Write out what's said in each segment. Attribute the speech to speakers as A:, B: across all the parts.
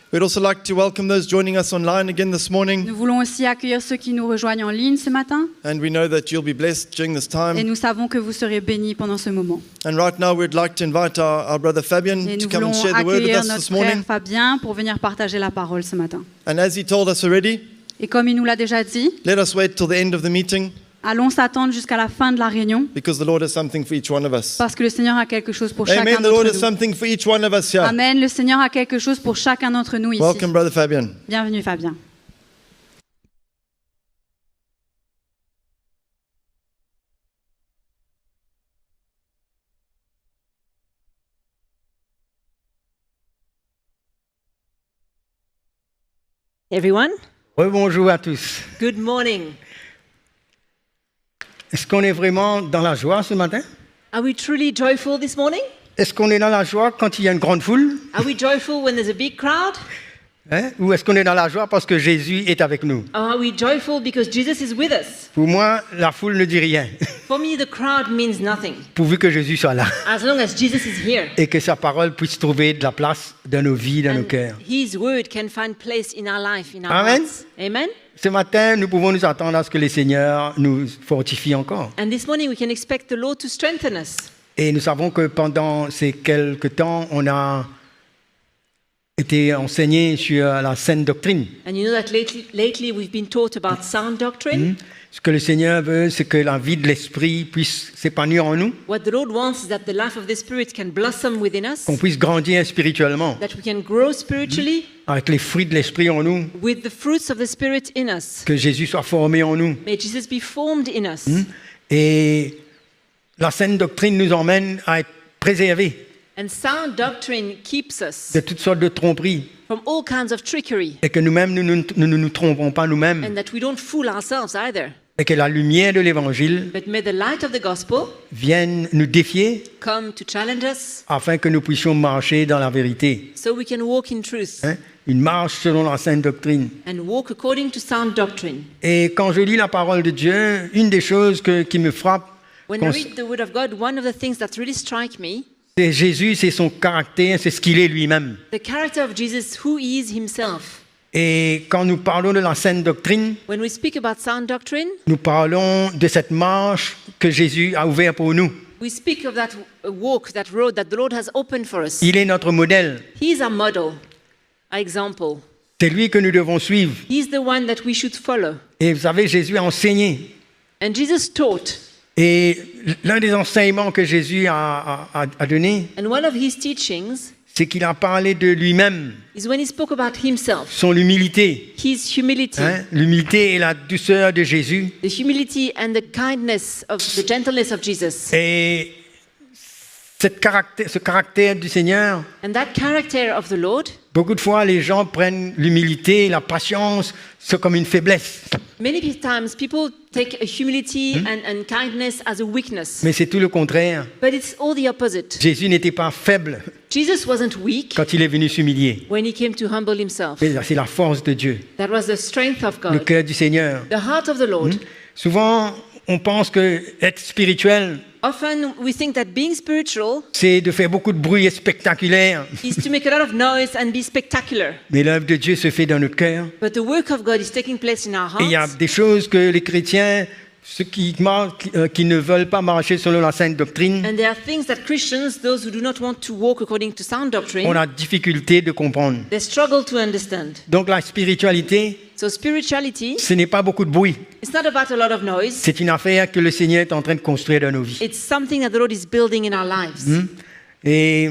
A: We'd also like to welcome those joining us online again this morning.
B: Nous voulons aussi accueillir ceux qui nous rejoignent en ligne ce matin.
A: And we know that you'll be blessed during this
B: Et
A: time.
B: nous savons que vous serez bénis pendant ce moment.
A: And right now we'd like to invite our brother Fabian
B: Et
A: to
B: nous
A: come and
B: voulons
A: share the word with
B: accueillir
A: us
B: notre
A: this morning.
B: frère Fabien pour venir partager la parole ce matin.
A: And as he told us already,
B: Et comme il nous l'a déjà dit,
A: let us wait till the end of the meeting
B: allons s'attendre jusqu'à la fin de la réunion
A: because the Lord has something for each one of us.
B: parce que le Seigneur a quelque chose pour chacun
A: Amen. The
B: d'entre
A: Lord has
B: nous.
A: something for each one of us here.
B: Amen. Le Seigneur a quelque chose pour chacun d'entre nous ici.
A: Welcome, brother Fabian.
B: Bienvenue Fabien.
C: Everyone,
D: Bonjour à tous.
C: good morning.
D: Est-ce qu'on est vraiment dans la joie ce matin?
C: Are we truly joyful this morning?
D: Est-ce qu'on est dans la joie quand il y a une grande foule?
C: Are we joyful when there's a big crowd?
D: Ou est-ce qu'on est dans la joie parce que Jésus est avec nous?
C: Or are we joyful because Jesus is with us?
D: Pour moi, la foule ne dit rien,
C: For me, the crowd means nothing,
D: pourvu que Jésus soit là
C: as long as Jesus is here.
D: et que sa parole puisse trouver de la place dans nos vies, dans nos
C: And
D: cœurs.
C: His word can find place in our life, in our
D: Amen.
C: hearts. Amen?
D: Ce matin, nous pouvons nous attendre à ce que le Seigneur nous fortifie encore.
C: And this morning, we can expect the Lord to strengthen us.
D: Et nous savons que pendant ces quelques temps, on a été enseigné sur la saine doctrine.
C: And you know that lately we've been taught about sound doctrine.
D: Ce que le Seigneur veut, c'est que la vie de l'Esprit puisse s'épanouir en nous,
C: What the Lord wants is that the life of the Spirit can blossom within us,
D: qu'on puisse grandir spirituellement,
C: that we can grow spiritually
D: avec les fruits de l'Esprit en nous,
C: with the fruits of the Spirit in us.
D: que Jésus soit formé en nous.
C: May Jesus be formed in us.
D: Et la saine doctrine nous emmène à être préservés
C: And sound doctrine keeps us
D: de toutes sortes de tromperies
C: from all kinds of trickery,
D: et que nous-mêmes, nous ne nous trompons pas nous-mêmes
C: and that we don't fool ourselves either.
D: et que la lumière de l'Évangile
C: But may the light of the gospel
D: vienne nous défier
C: come to challenge us
D: afin que nous puissions marcher dans la vérité.
C: so we can walk in truth
D: Une marche selon la saine doctrine.
C: and walk according to sound doctrine.
D: Et quand je lis la parole de Dieu, une des choses qui me frappe,
C: When I read the word of God, one of the things that really strike me,
D: c'est Jésus, c'est son caractère, c'est ce qu'il est lui-même.
C: the character of Jesus, who he is himself.
D: Et quand nous parlons de la saine doctrine,
C: When we speak about sound doctrine,
D: nous parlons de cette marche que Jésus a ouverte pour nous.
C: we speak of that walk, that road that the Lord has opened for us.
D: Il est notre modèle.
C: He is our model, our example.
D: C'est lui que nous devons suivre.
C: He's the one that we should follow.
D: Et vous savez, Jésus a enseigné.
C: And Jesus taught.
D: Et l'un des enseignements que Jésus a donné,
C: And one of his teachings
D: c'est qu'il a parlé de lui-même,
C: is when he spoke about himself,
D: son humilité.
C: his humility,
D: L'humilité et la douceur de Jésus.
C: the humility and the kindness of the gentleness of Jesus.
D: Et ce caractère du Seigneur,
C: And that character of the Lord,
D: beaucoup de fois, les gens prennent l'humilité, la patience, c'est comme une faiblesse.
C: many times people take a humility and kindness as a weakness.
D: Mais c'est tout le contraire.
C: But it's all the opposite.
D: Jésus n'était pas faible
C: Jesus wasn't weak
D: quand il est venu s'humilier.
C: when he came to humble himself.
D: Mais c'est la force de Dieu,
C: That was the strength of
D: le
C: God,
D: cœur du Seigneur.
C: the heart of the Lord.
D: Souvent, on pense que être spirituel,
C: Often we think that being spiritual
D: c'est de faire beaucoup de bruit et spectaculaire.
C: is to make a lot of noise and be spectacular.
D: Mais l'œuvre de Dieu se fait dans notre cœur.
C: But the work of God is taking place in our
D: Et il y a
C: hearts.
D: des choses que les chrétiens, ceux qui ne veulent pas marcher selon la sainte doctrine,
C: And there are things that Christians, those who do not want to walk according to sound doctrine,
D: on a difficulté de comprendre.
C: they struggle to understand.
D: Donc la spiritualité,
C: So spirituality,
D: ce n'est pas beaucoup de bruit.
C: it's not about a lot of noise.
D: C'est une affaire que le Seigneur est en train de construire dans nos vies.
C: It's something that the Lord is building in our lives.
D: Et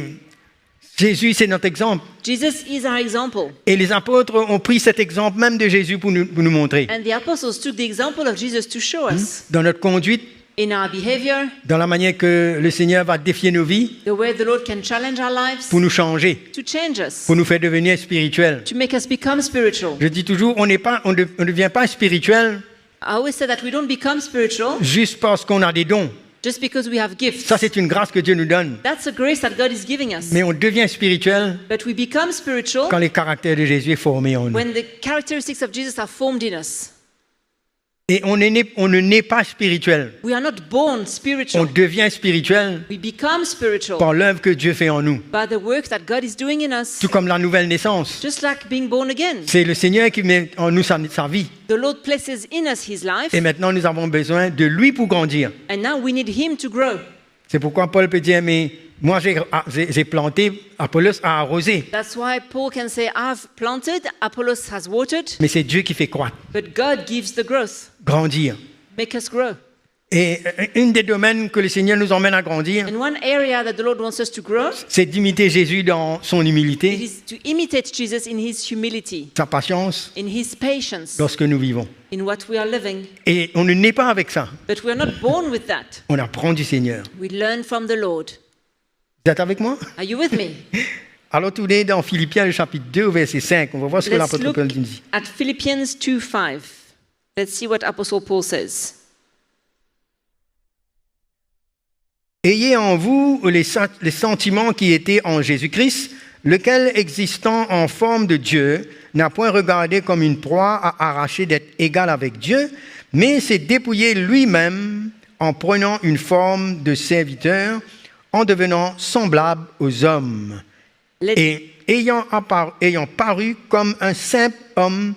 D: Jésus, c'est notre exemple.
C: Jesus is our example.
D: Et les apôtres ont pris cet exemple même de Jésus pour nous montrer.
C: And the apostles took the example of Jesus to show us
D: Dans notre conduite,
C: in our behavior,
D: dans la manière que le Seigneur va défier nos vies
C: the way the Lord can challenge our lives,
D: pour nous changer,
C: to change us,
D: pour nous faire devenir spirituels.
C: to make us become spiritual.
D: Je dis toujours, on ne devient pas spirituel
C: I always say that we don't become spiritual
D: juste parce qu'on a des dons.
C: just because we have gifts.
D: Ça, c'est une grâce que Dieu nous donne.
C: That's a grace that God is giving us.
D: Mais on devient spirituel
C: But we become spiritual
D: quand les caractères de Jésus est formé en nous.
C: when the characteristics of Jesus are formed in us.
D: Et on ne naît pas spirituel.
C: We are not born
D: On
C: spiritual.
D: devient spirituel
C: We become spiritual
D: par l'œuvre que Dieu fait en nous.
C: by the work that God is doing in us.
D: Tout comme la nouvelle naissance.
C: Just like being born again.
D: C'est le Seigneur qui met en nous sa vie.
C: The Lord places in us His life,
D: Et maintenant, nous avons besoin de lui pour grandir.
C: and now we need Him to grow.
D: C'est pourquoi Paul peut dire, mais moi j'ai planté, Apollos a arrosé.
C: That's why Paul can say, I've planted, Apollos has watered,
D: Mais c'est Dieu qui fait croître,
C: but God gives the growth.
D: grandir.
C: Make us grow.
D: Et un des domaines que le Seigneur nous emmène à grandir,
C: And one area that the Lord wants us to grow,
D: c'est d'imiter Jésus dans son
C: it
D: humilité,
C: is to imitate Jesus in His humility,
D: sa patience,
C: in His patience,
D: lorsque nous vivons.
C: in what we are living.
D: Et on ne naît pas avec ça.
C: But we are not born with that.
D: On apprend du Seigneur.
C: We learn from the Lord.
D: Vous êtes avec moi?
C: Are you with me?
D: Alors, tournez dans Philippiens, le chapitre 2, au verset 5. On va voir ce que
C: Let's
D: l'apôtre
C: look
D: Paul nous dit.
C: at Philippians 2:5. Let's see what Apostle Paul says.
D: Ayez en vous les sentiments qui étaient en Jésus-Christ, lequel, existant en forme de Dieu, n'a point regardé comme une proie à arracher d'être égal avec Dieu, mais s'est dépouillé lui-même en prenant une forme de serviteur, en devenant semblable aux hommes. Et ayant paru comme un simple homme,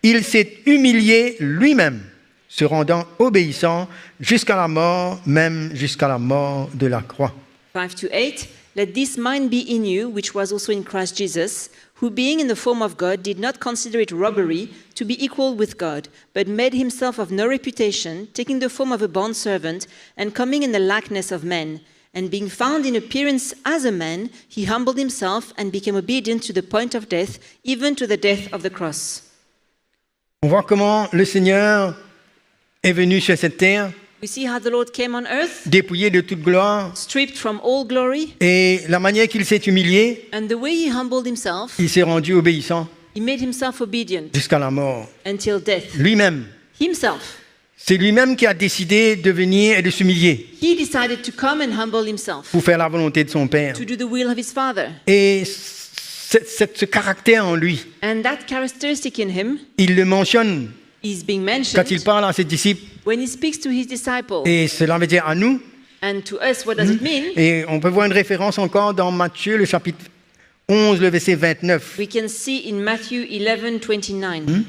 D: il s'est humilié lui-même, se rendant obéissant jusqu'à la mort, même jusqu'à la mort de la croix.
C: 5-8. Let this mind be in you, which was also in Christ Jesus, who being in the form of God did not consider it robbery to be equal with God, but made himself of no reputation, taking the form of a bondservant, and coming in the likeness of men. And being found in appearance as a man, he humbled himself and became obedient to the point of death, even to the death of the cross.
D: On voit comment le Seigneur est venu sur cette terre,
C: We see how the Lord came on earth,
D: dépouillé de toute gloire,
C: stripped from all glory,
D: et la manière qu'il s'est humilié,
C: and the way he humbled himself,
D: il s'est rendu obéissant
C: he made himself obedient
D: jusqu'à la mort.
C: until death.
D: Lui-même.
C: Himself.
D: C'est lui-même qui a décidé de venir et de s'humilier
C: He decided to come and humble himself,
D: pour faire la volonté de son Père.
C: to do the will of his Father.
D: Et ce caractère en lui,
C: And that characteristic in him
D: il le mentionne
C: is being
D: quand il
C: mentioned
D: parle à ses disciples.
C: when he speaks to his disciples.
D: Et cela veut dire à nous.
C: And to us, what does it mean?
D: Et on peut voir une référence encore dans Matthieu, le chapitre 11, le verset 29.
C: We can see in Matthew 11:29.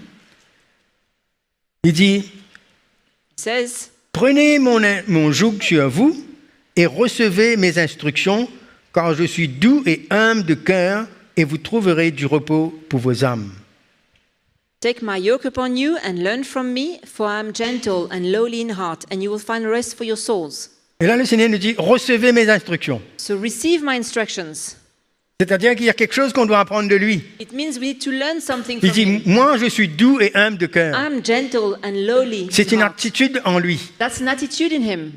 D: Il dit,
C: It says,
D: prenez mon joug sur vous et recevez mes instructions, car je suis doux et humble de cœur, et vous trouverez du repos pour vos âmes.
C: take my yoke upon you and learn from me, for I am gentle and lowly in heart, and you will find rest for your souls.
D: Et là, le Seigneur nous dit, recevez mes instructions.
C: So receive my instructions.
D: C'est-à-dire qu'il y a quelque chose qu'on doit apprendre de lui.
C: It means we need to learn something
D: Il
C: from him.
D: dit, moi, je suis doux et humble de cœur.
C: I'm gentle and lowly.
D: C'est
C: in
D: une
C: heart.
D: attitude en lui
C: That's an attitude in him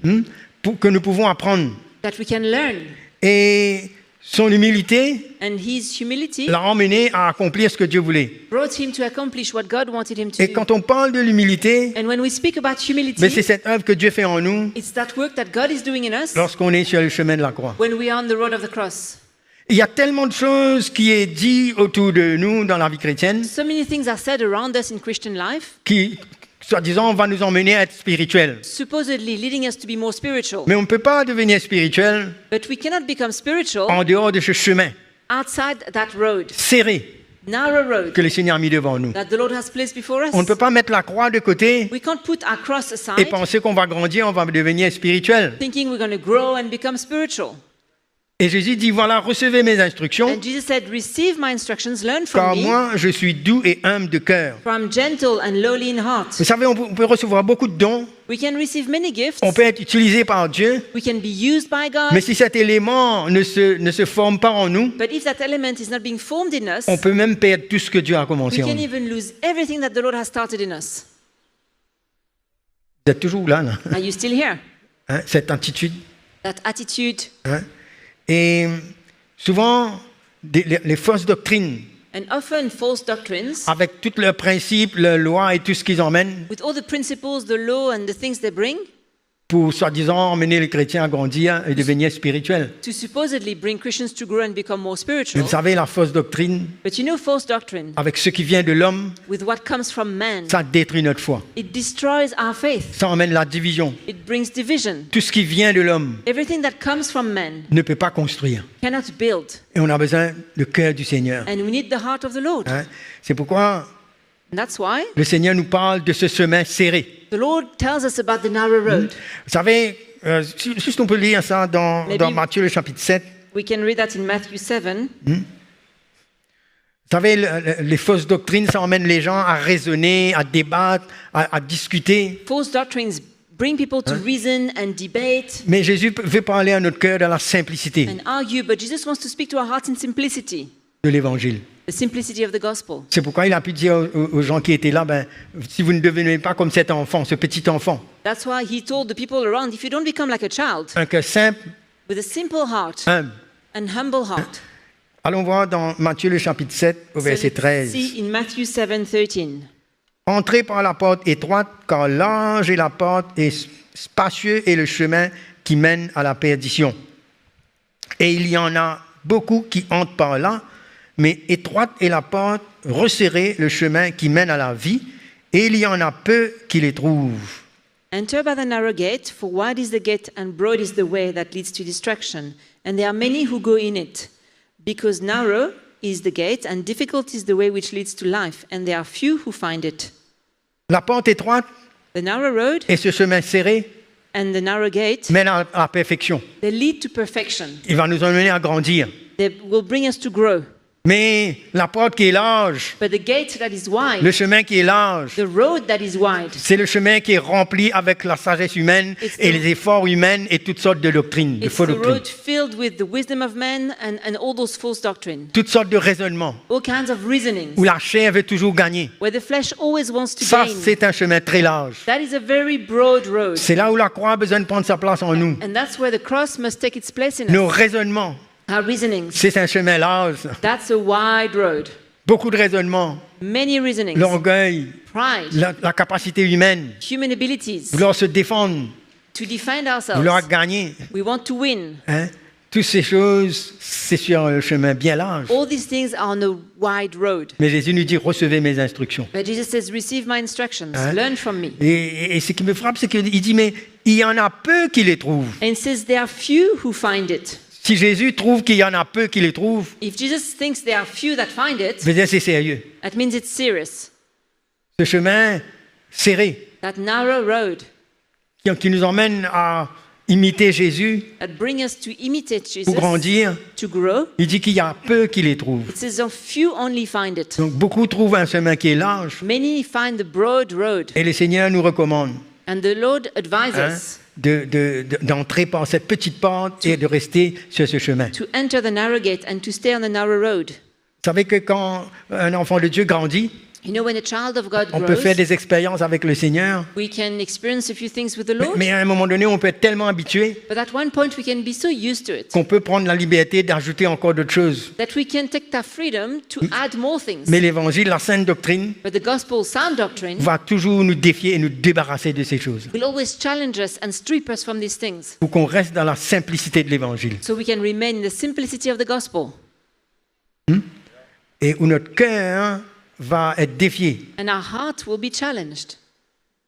D: que nous pouvons apprendre.
C: that we can learn.
D: Et son humilité
C: And his humility
D: l'a emmené à accomplir ce que Dieu voulait.
C: brought him to accomplish what God wanted him to
D: Et
C: do.
D: quand on parle de l'humilité,
C: And when we speak about humility,
D: mais c'est cette œuvre que Dieu fait en nous
C: it's that work that God is doing in us
D: lorsqu'on est sur le chemin de la croix.
C: when we are on the road of the cross.
D: Il y a tellement de choses qui est dit autour de nous dans la vie chrétienne
C: So many things are said around us in Christian life,
D: qui, soi-disant, va nous emmener à être spirituels.
C: supposedly leading us to be more spiritual.
D: Mais on ne peut pas devenir spirituel
C: But we cannot become spiritual
D: en dehors de ce chemin
C: outside that road,
D: serré
C: narrow road
D: que le Seigneur a mis devant nous.
C: that the Lord has placed before us.
D: On ne peut pas mettre la croix de côté
C: We can't put our cross
D: et
C: aside,
D: penser qu'on va grandir, on va devenir spirituel.
C: thinking we're going to grow and become spiritual.
D: Et Jésus dit, voilà, recevez mes instructions,
C: And Jesus said, receive my instructions, learn
D: car
C: from me,
D: moi, je suis doux et humble de cœur.
C: for I'm gentle and lowly in heart.
D: Vous savez, on peut recevoir beaucoup de dons,
C: We can receive many gifts.
D: on peut être utilisé par Dieu,
C: We can be used by God.
D: mais si cet élément ne se forme pas en nous,
C: But if that element is not being formed in us,
D: on peut même perdre tout ce que Dieu a
C: we
D: commencé en
C: can
D: nous.
C: even lose everything that the Lord has started in us.
D: Vous êtes toujours là,
C: Are you still here?
D: hein, cette attitude.
C: That attitude
D: Hein. Et souvent, les fausses doctrines,
C: and often false doctrines,
D: avec tous leurs principes, leurs lois et tout ce qu'ils emmènent,
C: with all the principles, the law, and the things they bring,
D: pour soi-disant emmener les chrétiens à grandir et devenir spirituels.
C: to supposedly bring Christians to grow and become more
D: Mais
C: spiritual.
D: vous savez, la fausse doctrine,
C: But you know, false doctrine,
D: avec ce qui vient de l'homme,
C: with what comes from man,
D: ça détruit notre foi.
C: it destroys our faith.
D: Ça emmène la division.
C: It brings division.
D: Tout ce qui vient de l'homme
C: Everything that comes from man
D: ne peut pas construire.
C: cannot build.
D: Et on a besoin du cœur du Seigneur.
C: And we need the heart of the Lord.
D: Hein? C'est pourquoi
C: And that's why
D: le Seigneur nous parle de ce chemin serré.
C: the Lord tells us about the narrow road.
D: Vous savez, juste on peut lire ça dans
C: Maybe-
D: Matthieu le chapitre 7.
C: We can read that in Matthew 7.
D: Vous savez, les fausses doctrines, ça emmène les gens à raisonner, à débattre, à discuter.
C: False doctrines bring people to reason and debate
D: Mais Jésus veut parler à notre cœur dans la simplicité
C: and argue, but Jesus wants to speak to our hearts in simplicity,
D: de l'Évangile.
C: the simplicity of the gospel.
D: C'est pourquoi il a pu dire aux gens qui étaient là, si vous ne devenez pas comme cet enfant, ce petit enfant,
C: That's why he told the people around, if you don't become like a child,
D: un cœur simple,
C: with a simple heart
D: humble.
C: and humble heart.
D: Allons voir dans Matthieu le chapitre 7 au
C: So
D: verset
C: let's
D: 13.
C: see in Matthew 7:13.
D: Entrez par la porte étroite, car large est la porte et spacieux est le chemin qui mène à la perdition. Et il y en a beaucoup qui entrent par là, mais étroite est la porte, resserré le chemin qui mène à la vie, et il y en a peu qui les trouvent.
C: Enter by the narrow gate, for wide is the gate and broad is the way that leads to destruction, and there are many who go in it. Because narrow is the gate and difficult is the way which leads to life, and there are few who find it.
D: La porte étroite
C: The narrow road
D: et ce chemin serré
C: and the narrow gate,
D: mènent à la perfection.
C: they lead to perfection.
D: Il va nous emmener à grandir.
C: They will bring us to grow.
D: Mais la porte qui est large,
C: But the gate that is wide,
D: le chemin qui est large,
C: the road that is wide,
D: c'est le chemin qui est rempli avec la sagesse humaine et les efforts humains et toutes sortes de doctrines, de
C: it's
D: faux
C: the
D: doctrines,
C: road filled with the wisdom of men and all those false doctrines,
D: toutes sortes de raisonnements
C: all kinds of reasonings,
D: où la chair veut toujours gagner.
C: where the flesh always wants to
D: Ça,
C: gain.
D: c'est un chemin très large.
C: That is a very broad road.
D: C'est là où la croix a besoin de prendre sa place en nous.
C: And that's where the cross must take its place in
D: Nos
C: us.
D: raisonnements,
C: Our reasonings.
D: c'est un chemin large.
C: That's a wide road.
D: Beaucoup de raisonnements,
C: Many reasonings.
D: l'orgueil,
C: Pride.
D: la capacité humaine,
C: Human abilities.
D: vouloir se défendre,
C: To defend ourselves.
D: vouloir gagner.
C: We want to win.
D: Hein? Toutes ces choses, c'est sur un chemin bien large.
C: All these things are on a wide road.
D: Mais Jésus nous dit, recevez mes instructions.
C: But Jesus says, receive my instructions.
D: Hein?
C: Learn from me.
D: Et ce qui me frappe, c'est qu'il dit, mais il y en a peu qui les trouvent.
C: And it says there are few who find it.
D: Si Jésus trouve qu'il y en a peu qui les trouvent,
C: If Jesus thinks there are few that find it,
D: ça veut dire c'est sérieux.
C: that means it's serious.
D: Ce chemin serré,
C: That narrow road
D: qui nous emmène à imiter Jésus
C: that brings us to imitate Jesus,
D: pour grandir,
C: to grow,
D: il dit qu'il y a peu qui les trouvent.
C: it says a few only find it.
D: Donc beaucoup trouvent un chemin qui est large.
C: Many find the broad road.
D: Et le Seigneur nous recommande
C: And the Lord advises
D: hein,
C: us
D: d'entrer par cette petite porte et de rester sur ce chemin.
C: to enter the narrow gate and to stay on the narrow road.
D: Vous savez que quand un enfant de Dieu grandit,
C: You know, when a child of God
D: on peut faire
C: grows,
D: des expériences avec le Seigneur,
C: we can experience a few things with the Lord,
D: mais à un moment donné, on peut être tellement habitué
C: but at one point we can be so used to it
D: qu'on peut prendre la liberté d'ajouter encore d'autres choses.
C: that we can take that freedom to add more things.
D: Mais l'évangile, la sainte doctrine,
C: But the gospel sound doctrine
D: va toujours nous défier et nous débarrasser de ces choses
C: will always challenge us and strip us from these things
D: pour qu'on reste dans la simplicité de l'évangile
C: so we can remain in the simplicity of the gospel
D: et où notre cœur va être défié.
C: and our heart will be challenged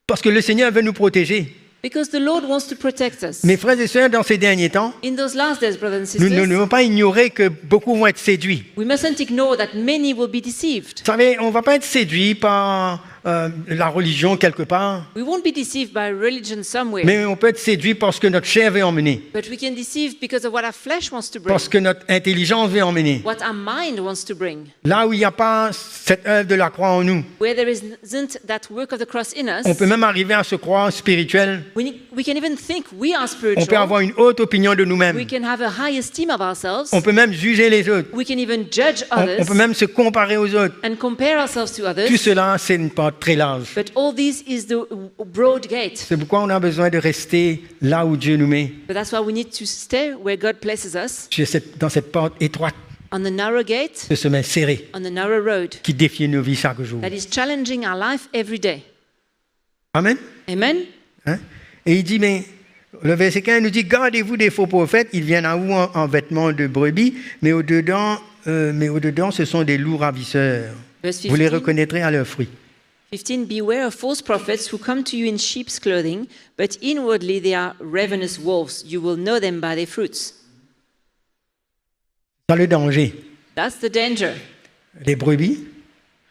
D: Parce que le Seigneur veut nous protéger.
C: because the Lord wants to protect us.
D: Mes frères et sœurs, dans ces derniers temps,
C: In those last days, brothers and
D: nous ne
C: sisters,
D: devons pas ignorer que beaucoup vont être séduits.
C: we mustn't ignore that many will be deceived.
D: Vous savez, on ne va pas être séduit par la religion quelque part,
C: We won't be deceived by religion somewhere,
D: mais on peut être séduit parce que notre chair veut emmener,
C: but we can deceive because of what our flesh wants to bring,
D: parce que notre intelligence veut emmener.
C: what our mind wants to bring.
D: Là où il n'y a pas cette œuvre de la croix en nous,
C: Where there isn't that work of the cross in us,
D: on peut même arriver à se croire spirituel.
C: we can even think we are
D: On peut
C: spiritual.
D: avoir une haute opinion de
C: We
D: nous-mêmes.
C: can have a high esteem of ourselves.
D: On peut même juger les autres.
C: We can even judge
D: On
C: others
D: peut même se comparer aux autres.
C: and compare ourselves to others.
D: Tout cela, c'est une porte très large.
C: But all this is the broad gate.
D: C'est pourquoi on a besoin de rester là où Dieu nous met,
C: But that's why we need to stay where God places us,
D: dans cette porte étroite,
C: on the narrow gate,
D: ce chemin serré
C: on the narrow road
D: qui défie nos vies chaque jour.
C: that is challenging our life every day.
D: Amen.
C: Amen?
D: Hein? Et il dit, mais Le verset 15 nous dit, gardez-vous des faux prophètes, ils viennent à vous en vêtements de brebis, mais au-dedans, ce sont des loups ravisseurs.
C: Verse
D: Vous les
C: 15.
D: reconnaîtrez à leurs fruits.
C: 15. Beware of false prophets who come to you in sheep's clothing, but inwardly they are ravenous wolves. You will know them by their fruits.
D: C'est le danger.
C: That's the danger.
D: Les brebis,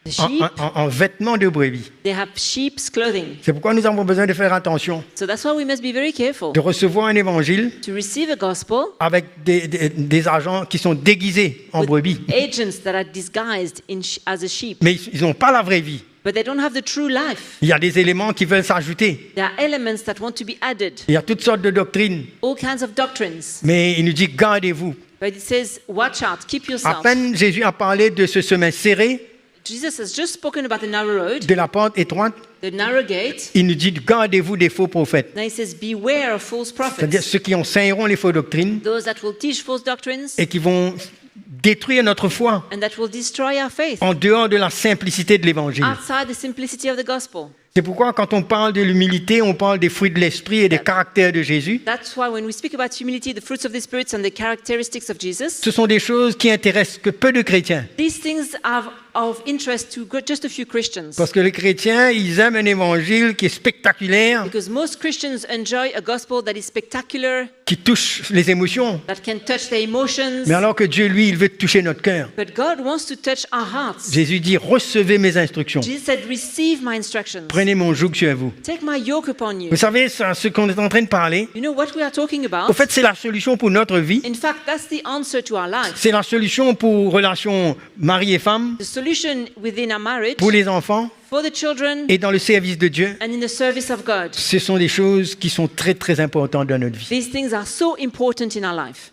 C: The
D: en,
C: sheep,
D: en vêtements de brebis.
C: they have sheep's clothing.
D: C'est pourquoi nous avons besoin de faire attention,
C: So that's why we must be very careful
D: de recevoir un évangile
C: to receive a gospel
D: avec des agents qui sont déguisés en brebis.
C: with agents that are disguised as a sheep,
D: Mais ils n'ont pas la vraie vie.
C: but they don't have the true life.
D: Il y a des éléments qui veulent s'ajouter.
C: There are elements that want to be added,
D: Il y a toutes sortes de doctrines.
C: all kinds of doctrines.
D: Mais il nous dit, gardez-vous.
C: But it says, watch out, keep
D: À
C: yourself.
D: peine Jésus a parlé de ce chemin serré,
C: Jesus has just spoken about the narrow road,
D: de la porte étroite,
C: the narrow gate.
D: il nous dit, gardez-vous des faux prophètes.
C: Now he says, beware of false
D: C'est-à-dire
C: prophets,
D: ceux qui enseigneront les fausses doctrines
C: those that will teach false doctrines
D: et qui vont détruire notre foi
C: and that will destroy our faith
D: en dehors de la simplicité de l'évangile.
C: outside the simplicity of the gospel.
D: C'est pourquoi quand on parle de l'humilité, on parle des fruits de l'esprit et des caractères de Jésus.
C: That's why when we speak about humility, the fruits of the Spirit and the characteristics of Jesus,
D: Ce sont des choses qui intéressent que peu de chrétiens.
C: these things are of interest to just a few Christians.
D: Parce que les chrétiens, ils aiment un évangile qui est spectaculaire,
C: Because most Christians enjoy a gospel that is spectacular,
D: qui touche les émotions.
C: that can touch their emotions.
D: Mais alors que Dieu, lui, il veut toucher notre cœur.
C: But God wants to touch our hearts.
D: Jésus dit, recevez mes instructions.
C: Jesus said, receive my instructions.
D: Prenez mon joug sur vous.
C: Take my yoke upon you.
D: Vous savez, ce qu'on est en train de parler,
C: You know what we are talking
D: au
C: about?
D: fait, c'est la solution pour notre vie.
C: In fact, that's the answer to our life.
D: C'est la solution pour relations mari et femme,
C: The solution within our marriage,
D: pour les enfants
C: for the children,
D: et dans le service de Dieu.
C: and in the service of God.
D: Ce sont des choses qui sont très, très importantes dans notre vie.
C: These things are so important in our life.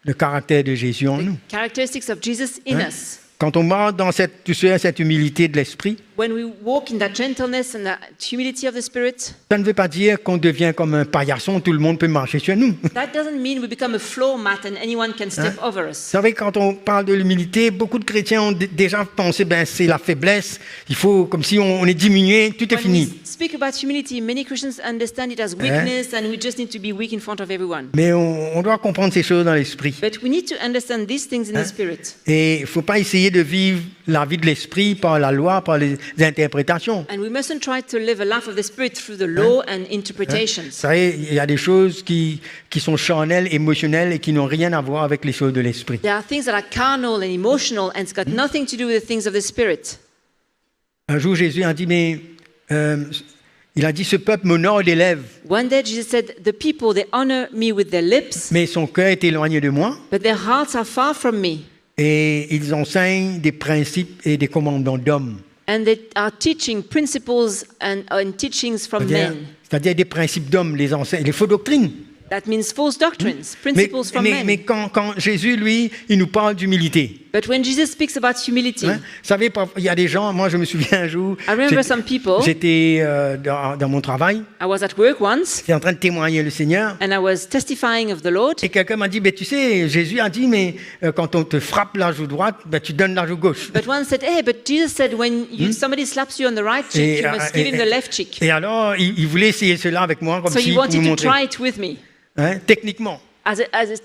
D: Le caractère de Jésus en nous.
C: Characteristics of Jesus in us.
D: Quand on marche dans cette humilité de l'esprit,
C: When we walk in that gentleness and that humility of the Spirit,
D: ça ne veut pas dire qu'on devient comme un paillasson, tout le monde peut marcher sur nous. Vous
C: that doesn't mean we become a floor mat and anyone can step over us.
D: savez, quand on parle de l'humilité, beaucoup de chrétiens ont déjà pensé, ben c'est la faiblesse, il faut, comme si on est diminué, tout est
C: When
D: fini.
C: we speak about humility, many Christians understand it as weakness and we just need to be weak in front of everyone.
D: Mais on doit comprendre ces choses dans l'esprit.
C: But we need to understand these things in the Spirit.
D: Et il ne faut pas essayer de vivre la vie de l'esprit par la loi, par les interprétations.
C: And we mustn't try to live a life of the Spirit through the law and
D: Vous
C: interpretations.
D: savez, il y a des choses qui sont charnelles, émotionnelles et qui n'ont rien à voir avec les choses de l'esprit.
C: There are things that are carnal and emotional and it's got nothing to do with the things of the Spirit.
D: Un jour, Jésus a dit, il a dit, ce peuple m'honore des lèvres,
C: One day Jesus said, the people, they honor me with their lips,
D: mais son cœur est éloigné de moi
C: but their hearts are far from me.
D: et ils enseignent des principes et des commandements d'hommes.
C: And they are teaching principles and teachings from
D: C'est-à-dire,
C: men.
D: c'est-à-dire des principes d'hommes, les fausses doctrines.
C: That means false doctrines,
D: Mais,
C: principles from
D: mais
C: men.
D: quand Jésus, lui, il nous parle d'humilité.
C: But when Jesus speaks about humility,
D: Vous savez, il y a des gens, moi je me souviens un jour,
C: I remember some people,
D: j'étais dans mon travail,
C: I was at work once,
D: j'étais en train de témoigner le Seigneur,
C: and I was testifying of the Lord.
D: et quelqu'un m'a dit, tu sais, Jésus a dit, mais quand on te frappe la joue droite, tu donnes la joue gauche.
C: But one said, hey, but Jesus said when somebody slaps you on the right cheek, you must give him the left cheek.
D: Et alors, il voulait essayer cela avec moi, comme
C: So
D: si
C: he
D: pour
C: wanted
D: me
C: to
D: montrer,
C: try it with me,
D: techniquement.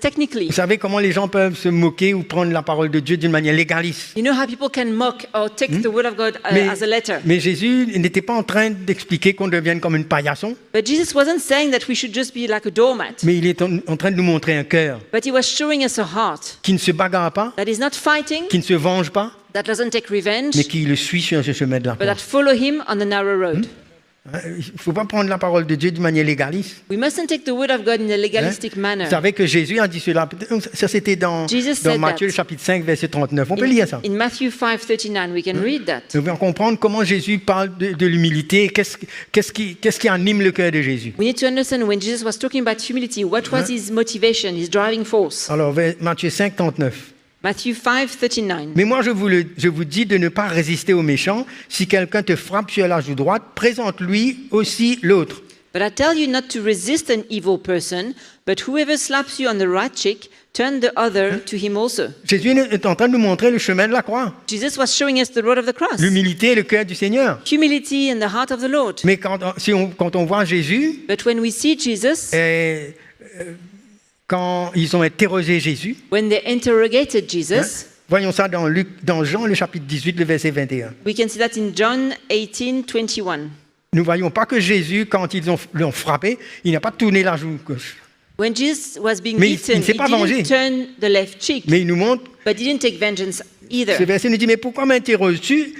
C: technically.
D: Vous savez comment les gens peuvent se moquer ou prendre la parole de Dieu d'une manière légaliste.
C: You know how people can mock or take the word of God as a letter.
D: Mais Jésus n'était pas en train d'expliquer qu'on devienne comme une paillasson,
C: But Jesus wasn't saying that we should just be like a doormat.
D: mais il est en train de nous montrer un cœur
C: But he was showing us a heart
D: qui ne se bagarre pas,
C: that is not fighting,
D: qui ne se venge pas,
C: that doesn't take revenge,
D: mais qui le suit sur ce chemin de la
C: but
D: croix.
C: that follow him on the narrow road.
D: Il ne faut pas prendre la parole de Dieu d'une manière légaliste.
C: We mustn't take the word of God in a legalistic manner.
D: Vous savez que Jésus a dit cela. Ça, c'était dans
C: Jesus
D: dans
C: said
D: Matthieu
C: that.
D: chapitre 5, verset 39. On peut lire ça.
C: In Matthew 5:39, we can read that.
D: Nous devons comprendre comment Jésus parle de l'humilité. Qu'est-ce qui anime le cœur de Jésus?
C: We need to understand when Jesus was talking about humility, what was his motivation, his driving force.
D: Alors, Matthieu 5, 39.
C: Matthew 5:39.
D: Mais moi, je vous dis de ne pas résister aux méchants. Si quelqu'un te frappe sur la joue droite, présente-lui aussi l'autre.
C: But I tell you not to resist an evil person, but whoever slaps you on the right cheek, turn the other to him also.
D: Jésus est en train de nous montrer le chemin de la croix.
C: Jesus was showing us the road of the cross.
D: L'humilité et le cœur du Seigneur.
C: Humility in the heart of the Lord.
D: Mais quand on voit Jésus,
C: But when we see Jesus,
D: quand ils ont interrogé Jésus,
C: when they interrogated Jesus,
D: voyons ça dans Jean, le chapitre 18, le verset 21.
C: we can see that in John 18:21.
D: Nous ne voyons pas que Jésus, quand ils l'ont frappé, il n'a pas tourné la joue gauche.
C: When Jesus was being
D: Mais il
C: beaten,
D: ne s'est
C: he
D: pas vengé.
C: didn't turn the left cheek,
D: Mais il nous montre,
C: but he didn't take vengeance either.
D: ce verset nous dit, mais pourquoi m'interroges-tu?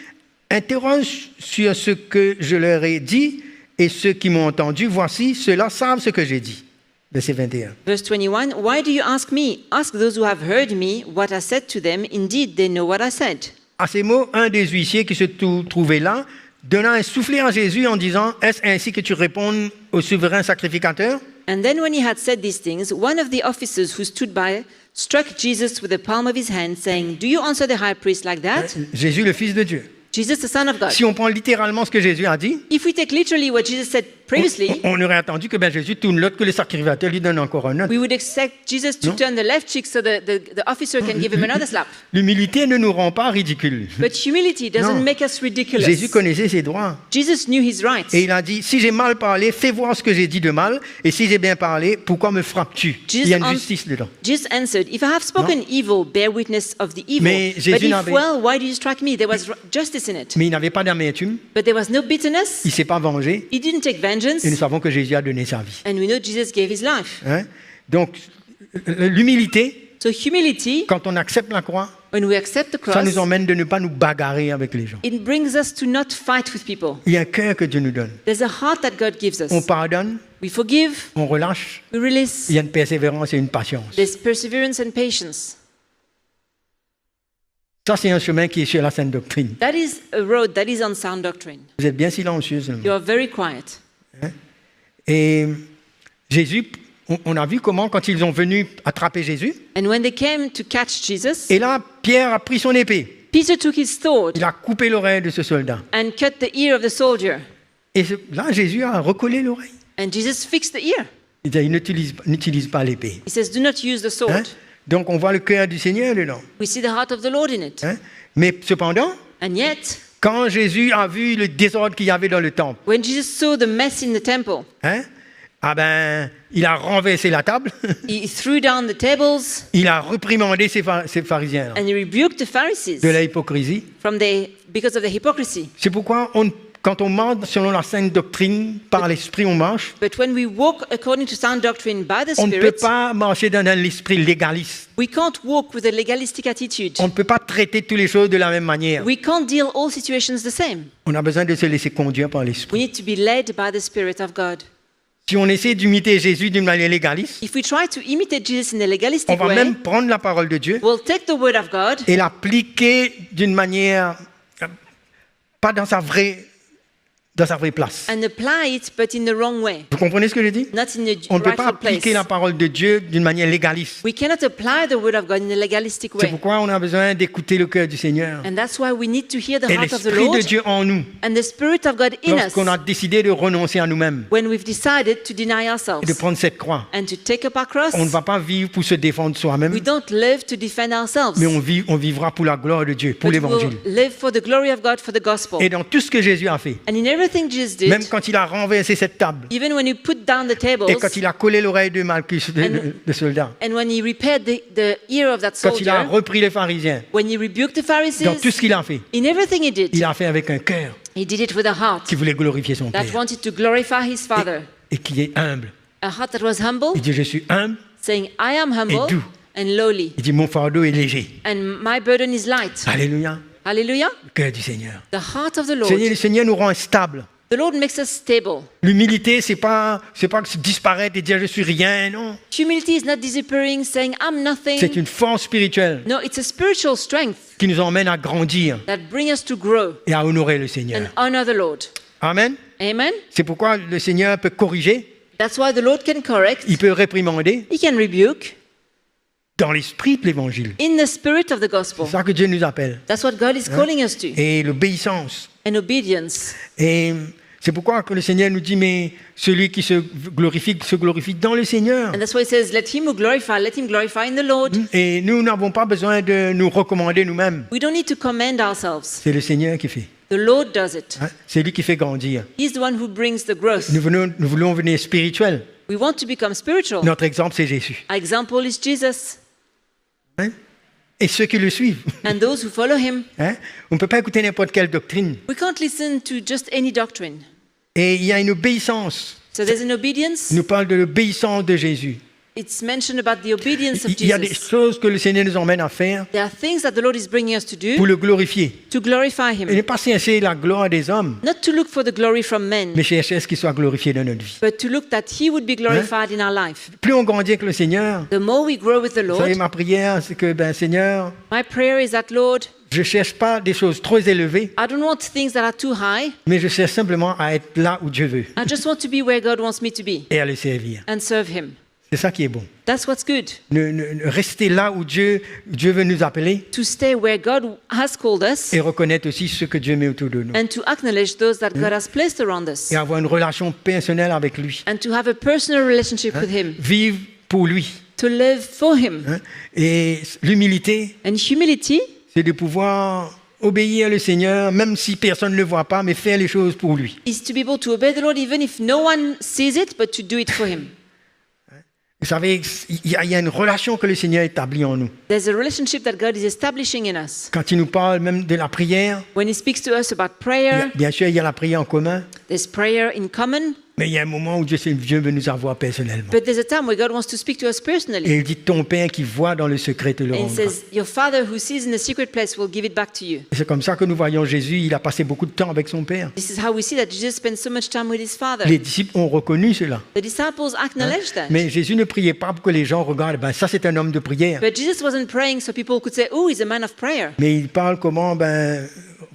D: Interroge sur ce que je leur ai dit et ceux qui m'ont entendu. Voici, ceux-là savent ce que j'ai dit. Verset 21.
C: Verse 21, why do you ask me? Ask those who have heard me what I said to them. Indeed, they know what I said.
D: À ces mots, un des huissiers qui se trouvait là donna un soufflet à Jésus en disant, est-ce ainsi que tu réponds au souverain sacrificateur?
C: And then when he had said these things, one of the officers who stood by struck Jesus with the palm of his hand, saying, do you answer the high priest like that?
D: Jésus, le Fils de Dieu.
C: Jesus, the Son of God.
D: Si on prend littéralement ce que Jésus a dit,
C: If we take literally what Jesus said previously,
D: on aurait attendu que Jésus tourne l'autre, que le sacrificateur lui donne encore un autre.
C: we would expect Jesus to turn the left cheek so the officer can give him another slap.
D: L'humilité ne nous rend pas ridicules.
C: But humility doesn't
D: Non.
C: make us ridiculous.
D: Jésus connaissait ses droits.
C: Jesus knew his rights.
D: Et il a dit, si j'ai mal parlé, fais voir ce que j'ai dit de mal. Et si j'ai bien parlé, pourquoi me frappes-tu? Il y a une justice dedans.
C: Jesus answered, if I have spoken evil, bear witness of the evil.
D: Mais
C: But
D: Jésus
C: if
D: n'avait-
C: well, why do you strike me? There was justice in it.
D: Mais il n'avait pas d'amertume,
C: But there was no bitterness.
D: il ne s'est pas vengé.
C: He didn't take vengeance.
D: Et nous savons que Jésus a donné sa vie.
C: And we know Jesus gave his life.
D: Hein? Donc, l'humilité,
C: So humility,
D: quand on accepte la croix,
C: when we accept the
D: ça
C: cross,
D: nous emmène de ne pas nous bagarrer avec les gens.
C: it brings us to not fight with people.
D: Il y a un cœur que Dieu nous donne.
C: There's a heart that God gives us.
D: On pardonne,
C: We forgive,
D: on relâche.
C: we release.
D: Il y a une persévérance et une patience.
C: There's perseverance and patience.
D: Ça, c'est un chemin qui est sur la sainte doctrine.
C: That is a road that is on sound doctrine.
D: Vous êtes bien silencieux seulement.
C: You are very quiet.
D: Et Jésus, on a vu comment, quand ils ont venu attraper Jésus,
C: And when they came to catch Jesus,
D: et là, Pierre a pris son épée.
C: Peter took his sword
D: Il a coupé l'oreille de ce soldat.
C: and cut the ear of the soldier.
D: Et là, Jésus a recollé l'oreille.
C: And Jesus fixed the ear.
D: Il dit, n'utilise pas l'épée.
C: He says, do not use the sword.
D: Hein? Donc, on voit le cœur du Seigneur dedans.
C: We see the heart of the Lord in it.
D: Hein? Mais cependant,
C: And yet,
D: quand Jésus a vu le désordre qu'il y avait dans le temple,
C: when Jesus saw the mess in the temple,
D: hein? Ah ben, il a renversé la table,
C: he threw down the tables
D: il a reprimandé ces pharisiens
C: and he rebuked the Pharisees
D: de la hypocrisie.
C: because of the hypocrisy.
D: C'est pourquoi quand on marche selon la sainte doctrine, par l'esprit on marche,
C: But when we walk according to sound doctrine by the
D: on ne peut
C: Spirit,
D: pas marcher dans un esprit légaliste.
C: we can't walk with a legalistic attitude.
D: On ne peut pas traiter toutes les choses de la même manière.
C: We can't deal all situations the same.
D: On a besoin de se laisser conduire par
C: We
D: l'esprit.
C: need to be led by the Spirit of God.
D: Si on essaie d'imiter Jésus d'une manière légaliste,
C: If we try to imitate Jesus in a
D: on
C: legalistic
D: va
C: way,
D: même prendre la parole de Dieu
C: we'll take the word of God
D: et l'appliquer d'une manière pas dans sa vraie place.
C: and apply it, but in the wrong way,
D: Vous comprenez ce que je dis?
C: not in the
D: On ne peut pas
C: rightful place.
D: appliquer la parole de Dieu d'une manière légaliste.
C: We cannot apply the word of God in a legalistic
D: C'est
C: way.
D: pourquoi on a besoin d'écouter le cœur du Seigneur
C: And that's why we need to hear the
D: et
C: heart of the
D: l'Esprit
C: Lord
D: de Dieu en nous.
C: and the Spirit of God in us
D: Lorsqu'on a décidé de renoncer à nous-mêmes
C: when we've decided to deny
D: et de
C: ourselves
D: prendre cette croix,
C: and to take up our cross.
D: on ne va pas vivre pour se défendre soi-même,
C: We don't live to defend ourselves,
D: mais on vivra pour la gloire de Dieu, pour
C: but we'll
D: l'évangile.
C: live for the glory of God, for the gospel.
D: Et dans tout ce que Jésus a fait,
C: And in everything Jesus did,
D: même quand il a renversé cette table
C: even when he put down the tables
D: et quand il a collé l'oreille de Malchus, le soldat,
C: and when he repaired the ear of that
D: quand il a
C: soldier,
D: repris les pharisiens,
C: when he rebuked the
D: dans tout
C: Pharisees,
D: ce qu'il a fait,
C: in everything he did,
D: il a fait avec un cœur
C: he did it with a heart
D: qui voulait glorifier son
C: that
D: Père
C: wanted to glorify his Father,
D: et qui est humble.
C: a heart that was humble,
D: Il dit, je suis humble.
C: saying, I am humble
D: doux.
C: and lowly,
D: Il dit, mon fardeau est léger.
C: and my burden is light.
D: Alléluia.
C: Hallelujah.
D: Le cœur du Seigneur.
C: The heart of the Lord.
D: Le Seigneur nous rend stables.
C: The Lord makes us stable.
D: L'humilité, c'est pas se disparaître et dire je suis rien, non.
C: Humility is not disappearing, saying, I'm nothing.
D: C'est une force spirituelle
C: No, it's a spiritual strength
D: qui nous emmène à grandir
C: that brings us to grow
D: et à honorer le Seigneur.
C: and honor the Lord.
D: Amen.
C: Amen.
D: C'est pourquoi le Seigneur peut corriger,
C: That's why the Lord can correct.
D: il peut réprimander
C: He can rebuke
D: dans l'esprit de l'évangile.
C: in the spirit of the gospel.
D: C'est ça que Dieu nous appelle.
C: That's what God is calling us to.
D: Et l'obéissance.
C: And obedience.
D: Et C'est pourquoi que le Seigneur nous dit, mais celui qui se glorifie dans le Seigneur.
C: And that's why it says, let him glorify in the Lord.
D: Et nous n'avons pas besoin de nous recommander nous-mêmes.
C: We don't need to commend ourselves.
D: C'est le Seigneur qui fait.
C: The Lord does it.
D: Hein? C'est lui qui fait grandir.
C: He's the one who brings the growth.
D: Nous voulons venir spirituels.
C: We want to become spiritual.
D: Notre exemple, c'est Jésus.
C: Our example is Jesus
D: Hein? Et ceux qui le suivent.
C: and those who follow him.
D: Hein? On ne peut pas écouter n'importe quelle doctrine.
C: We can't listen to just any doctrine.
D: Et il y a une obéissance.
C: So there's an obedience.
D: Il nous parle de l'obéissance de Jésus.
C: It's mentioned about the obedience of
D: Il y a des
C: Jesus.
D: choses que le Seigneur nous emmène à faire
C: There are things that the Lord is bringing us to
D: pour
C: do
D: le glorifier.
C: to glorify
D: Et
C: him.
D: ne pas chercher la gloire des hommes,
C: Not to look for the glory from men,
D: mais chercher à ce qu'il soit glorifié dans notre vie.
C: but to look that he would be glorified in our life.
D: Plus on grandit avec le Seigneur,
C: The more we grow with the
D: vous
C: Lord,
D: savez, ma prière, c'est que, Seigneur,
C: my prayer is that, Lord,
D: je ne cherche pas des choses trop élevées,
C: I don't want things that are too high.
D: mais je cherche simplement à être là où Dieu veut
C: I just want to be where God wants me to be
D: et à le servir.
C: and serve him.
D: C'est ça qui est bon.
C: That's what's good.
D: Rester là où Dieu veut nous appeler
C: To stay where God has called us
D: et reconnaître aussi ce que Dieu met autour de nous.
C: and to acknowledge those that God has placed around us
D: Et avoir une relation personnelle avec lui.
C: and to have a personal relationship with him,
D: Vivre pour lui.
C: to live for him.
D: Hein? Et l'humilité,
C: And humility
D: c'est de pouvoir obéir le Seigneur, même si personne ne le voit pas, mais faire les choses pour lui.
C: is to be able to obey the Lord even if no one sees it, but to do it for him.
D: Vous savez, il y a une relation que le Seigneur établit en nous.
C: There's a relationship that God is establishing in us.
D: Quand il nous parle même de la prière,
C: When he speaks to us about prayer,
D: bien sûr, il y a la prière en commun,
C: there's prayer in common,
D: mais il y a un moment où Dieu veut nous avoir personnellement.
C: but there's a time where God wants to speak to us
D: Et
C: personally.
D: il dit, ton Père qui voit dans le secret te le
C: And he
D: rendra.
C: says, your Father who sees in the secret place will give it back to you.
D: Et c'est comme ça que nous voyons Jésus, il a passé beaucoup de temps avec son Père.
C: This is how we see that Jesus spent so much time with his Father.
D: Les disciples ont reconnu cela.
C: The disciples acknowledged that.
D: Mais Jésus ne priait pas pour que les gens regardent, ça c'est un homme de prière.
C: But Jesus wasn't praying so people could say, oh, he's a man of prayer.
D: Mais il parle comment,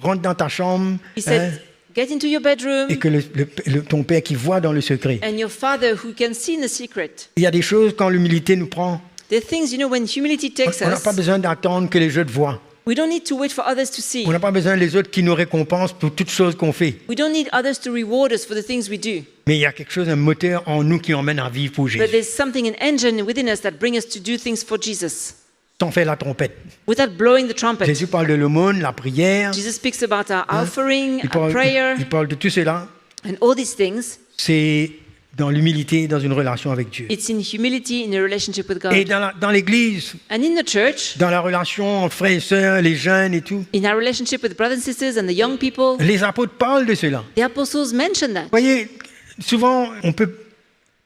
D: rentre dans ta chambre,
C: He said, get into your bedroom,
D: et que ton Père qui voit dans le secret.
C: and your Father who can see in the secret.
D: Il y a des choses quand l'humilité nous prend,
C: There are things, when humility takes
D: on n'a
C: us,
D: pas besoin d'attendre que les autres voient.
C: we don't need to wait for others to see.
D: On n'a pas besoin des autres qui nous récompensent pour toutes choses qu'on fait.
C: We don't need others to reward us for the things we do.
D: Mais il y a quelque chose, un moteur en nous qui emmène à vivre pour
C: But
D: Jésus.
C: there's something, an engine within us that brings us to do things for Jesus
D: Sans faire la trompette.
C: without blowing the trumpet.
D: Jésus parle de l'aumône, la prière.
C: Jesus speaks about our offering,
D: Il
C: our
D: parle,
C: prayer,
D: il parle de tout cela.
C: and all these things.
D: C'est dans l'humilité, dans une relation avec Dieu.
C: It's in humility, in a relationship with
D: Et
C: God.
D: dans l'Église,
C: And in the church,
D: dans la relation entre frères et sœurs, les jeunes et tout,
C: in our relationship with brothers and sisters and the young people,
D: les apôtres parlent de cela.
C: the apostles mention that.
D: Vous voyez, souvent, on peut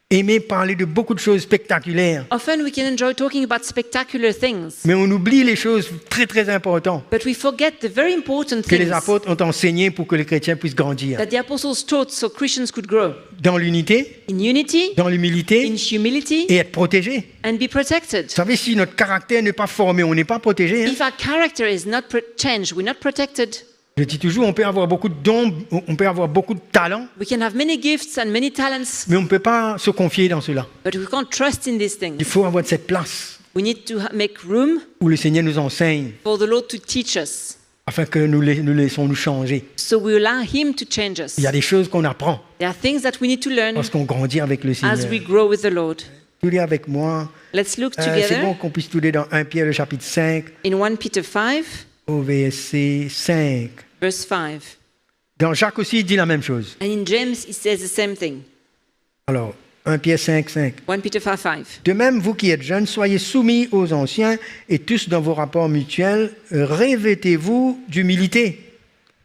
D: aimer parler de beaucoup de choses spectaculaires,
C: Often we can enjoy talking about spectacular things,
D: mais on oublie les choses très très importantes
C: but we forget the very important
D: que les
C: things
D: apôtres ont enseigné pour que les chrétiens puissent grandir.
C: that the apostles taught so Christians could grow.
D: Dans l'unité,
C: In unity,
D: dans l'humilité
C: in humility,
D: et être protégé.
C: and be protected.
D: Vous savez, si notre caractère n'est pas formé, on n'est pas protégé. Hein.
C: If our character is not changed, we're not protected.
D: Je dis toujours, on peut avoir beaucoup de dons, on peut avoir beaucoup de talents,
C: We can have many gifts and many talents,
D: mais on ne peut pas se confier dans cela.
C: but we can't trust in these things.
D: Il faut avoir cette place
C: We need to make room
D: où le Seigneur nous enseigne,
C: for the Lord to teach us,
D: afin que nous laissons nous changer.
C: so we allow Him to change us.
D: Il y a des choses qu'on apprend
C: There are things that we need to learn
D: lorsqu'on grandit avec le Seigneur.
C: as we grow with the Lord.
D: Tous les avec moi.
C: Let's look
D: C'est
C: together
D: bon qu'on puisse tous les dans 1 Pierre, le chapitre 5,
C: in 1 Peter 5,
D: au verset 5.
C: verse 5.
D: Dans Jacques aussi, il dit la même chose.
C: And in James, it says the same thing.
D: Alors, 1 Pierre 5, 5.
C: 1 Peter 5, 5.
D: De même, vous qui êtes jeunes, soyez soumis aux anciens et tous dans vos rapports mutuels, revêtez-vous d'humilité.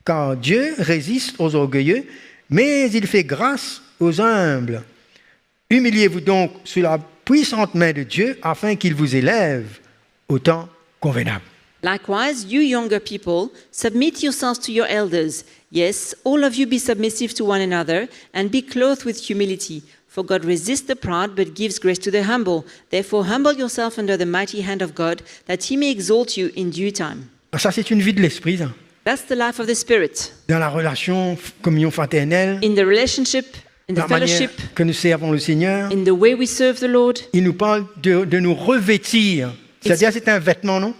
D: Car Dieu résiste aux orgueilleux, mais il fait grâce aux humbles. Humiliez-vous donc sous la puissante main de Dieu afin qu'il vous élève au temps convenable.
C: Likewise, you younger people, submit yourselves to your elders. Yes, all of you be submissive to one another, and be clothed with humility. For God resists the proud, but gives grace to the humble. Therefore, humble yourself under the mighty hand of God, that he may exalt you in due time.
D: Ça, c'est une vie de l'esprit, ça.
C: That's the life of the Spirit.
D: Dans la relation, communion fraternelle,
C: In the relationship, in the
D: la manière
C: fellowship,
D: que nous servons le Seigneur,
C: in the way we serve the Lord.
D: il nous parle de nous revêtir. C'est-à-dire, c'est un vêtement, non?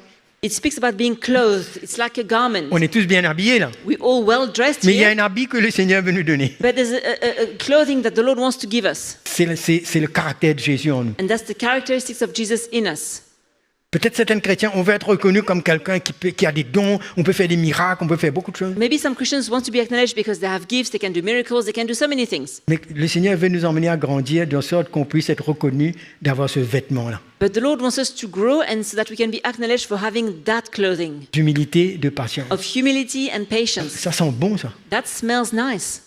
C: It speaks about being clothed. It's like a garment.
D: On est tous bien habillés là.
C: We're all well dressed
D: Mais il y a
C: here,
D: un habit que le Seigneur veut nous donner.
C: but there's a clothing that the Lord wants to give us.
D: C'est le caractère de Jésus en nous.
C: And that's the characteristics of Jesus in us.
D: Peut-être certains chrétiens, on veut être reconnu comme quelqu'un qui a des dons, on peut faire des miracles, on peut faire beaucoup de choses.
C: Maybe some Christians want to be acknowledged because they have gifts, they can do miracles, they can do so many things.
D: Mais le Seigneur veut nous emmener à grandir de sorte qu'on puisse être reconnu d'avoir ce vêtement-là.
C: But the Lord wants us to grow and so that we can be acknowledged for having that clothing
D: D'humilité, de patience.
C: of humility and patience.
D: Ça sent bon, ça.
C: That smells nice.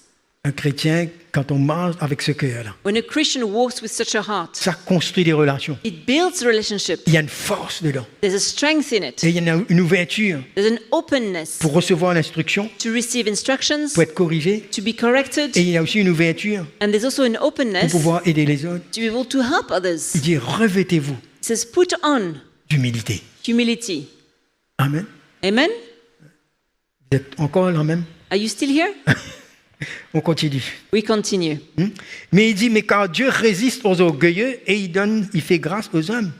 D: Un chrétien, quand on marche avec ce cœur-là,
C: When a Christian walks with such a heart,
D: ça construit des relations.
C: it builds relationship.
D: Il y a une force dedans.
C: There's a strength in it.
D: Et il y a une ouverture
C: There's an openness
D: pour recevoir l'instruction,
C: to receive instructions,
D: pour être corrigé.
C: to be corrected,
D: Et il y a aussi une ouverture
C: and there's also an
D: pour
C: openness
D: pouvoir aider les autres.
C: to be able to help others.
D: Il dit, revêtez-vous
C: It says, put on
D: d'humilité.
C: humility.
D: Amen.
C: Amen?
D: Vous êtes encore là même?
C: Are you still here?
D: On continue.
C: We continue.
D: Mais il dit, mais car Dieu résiste aux orgueilleux et il fait grâce aux hommes.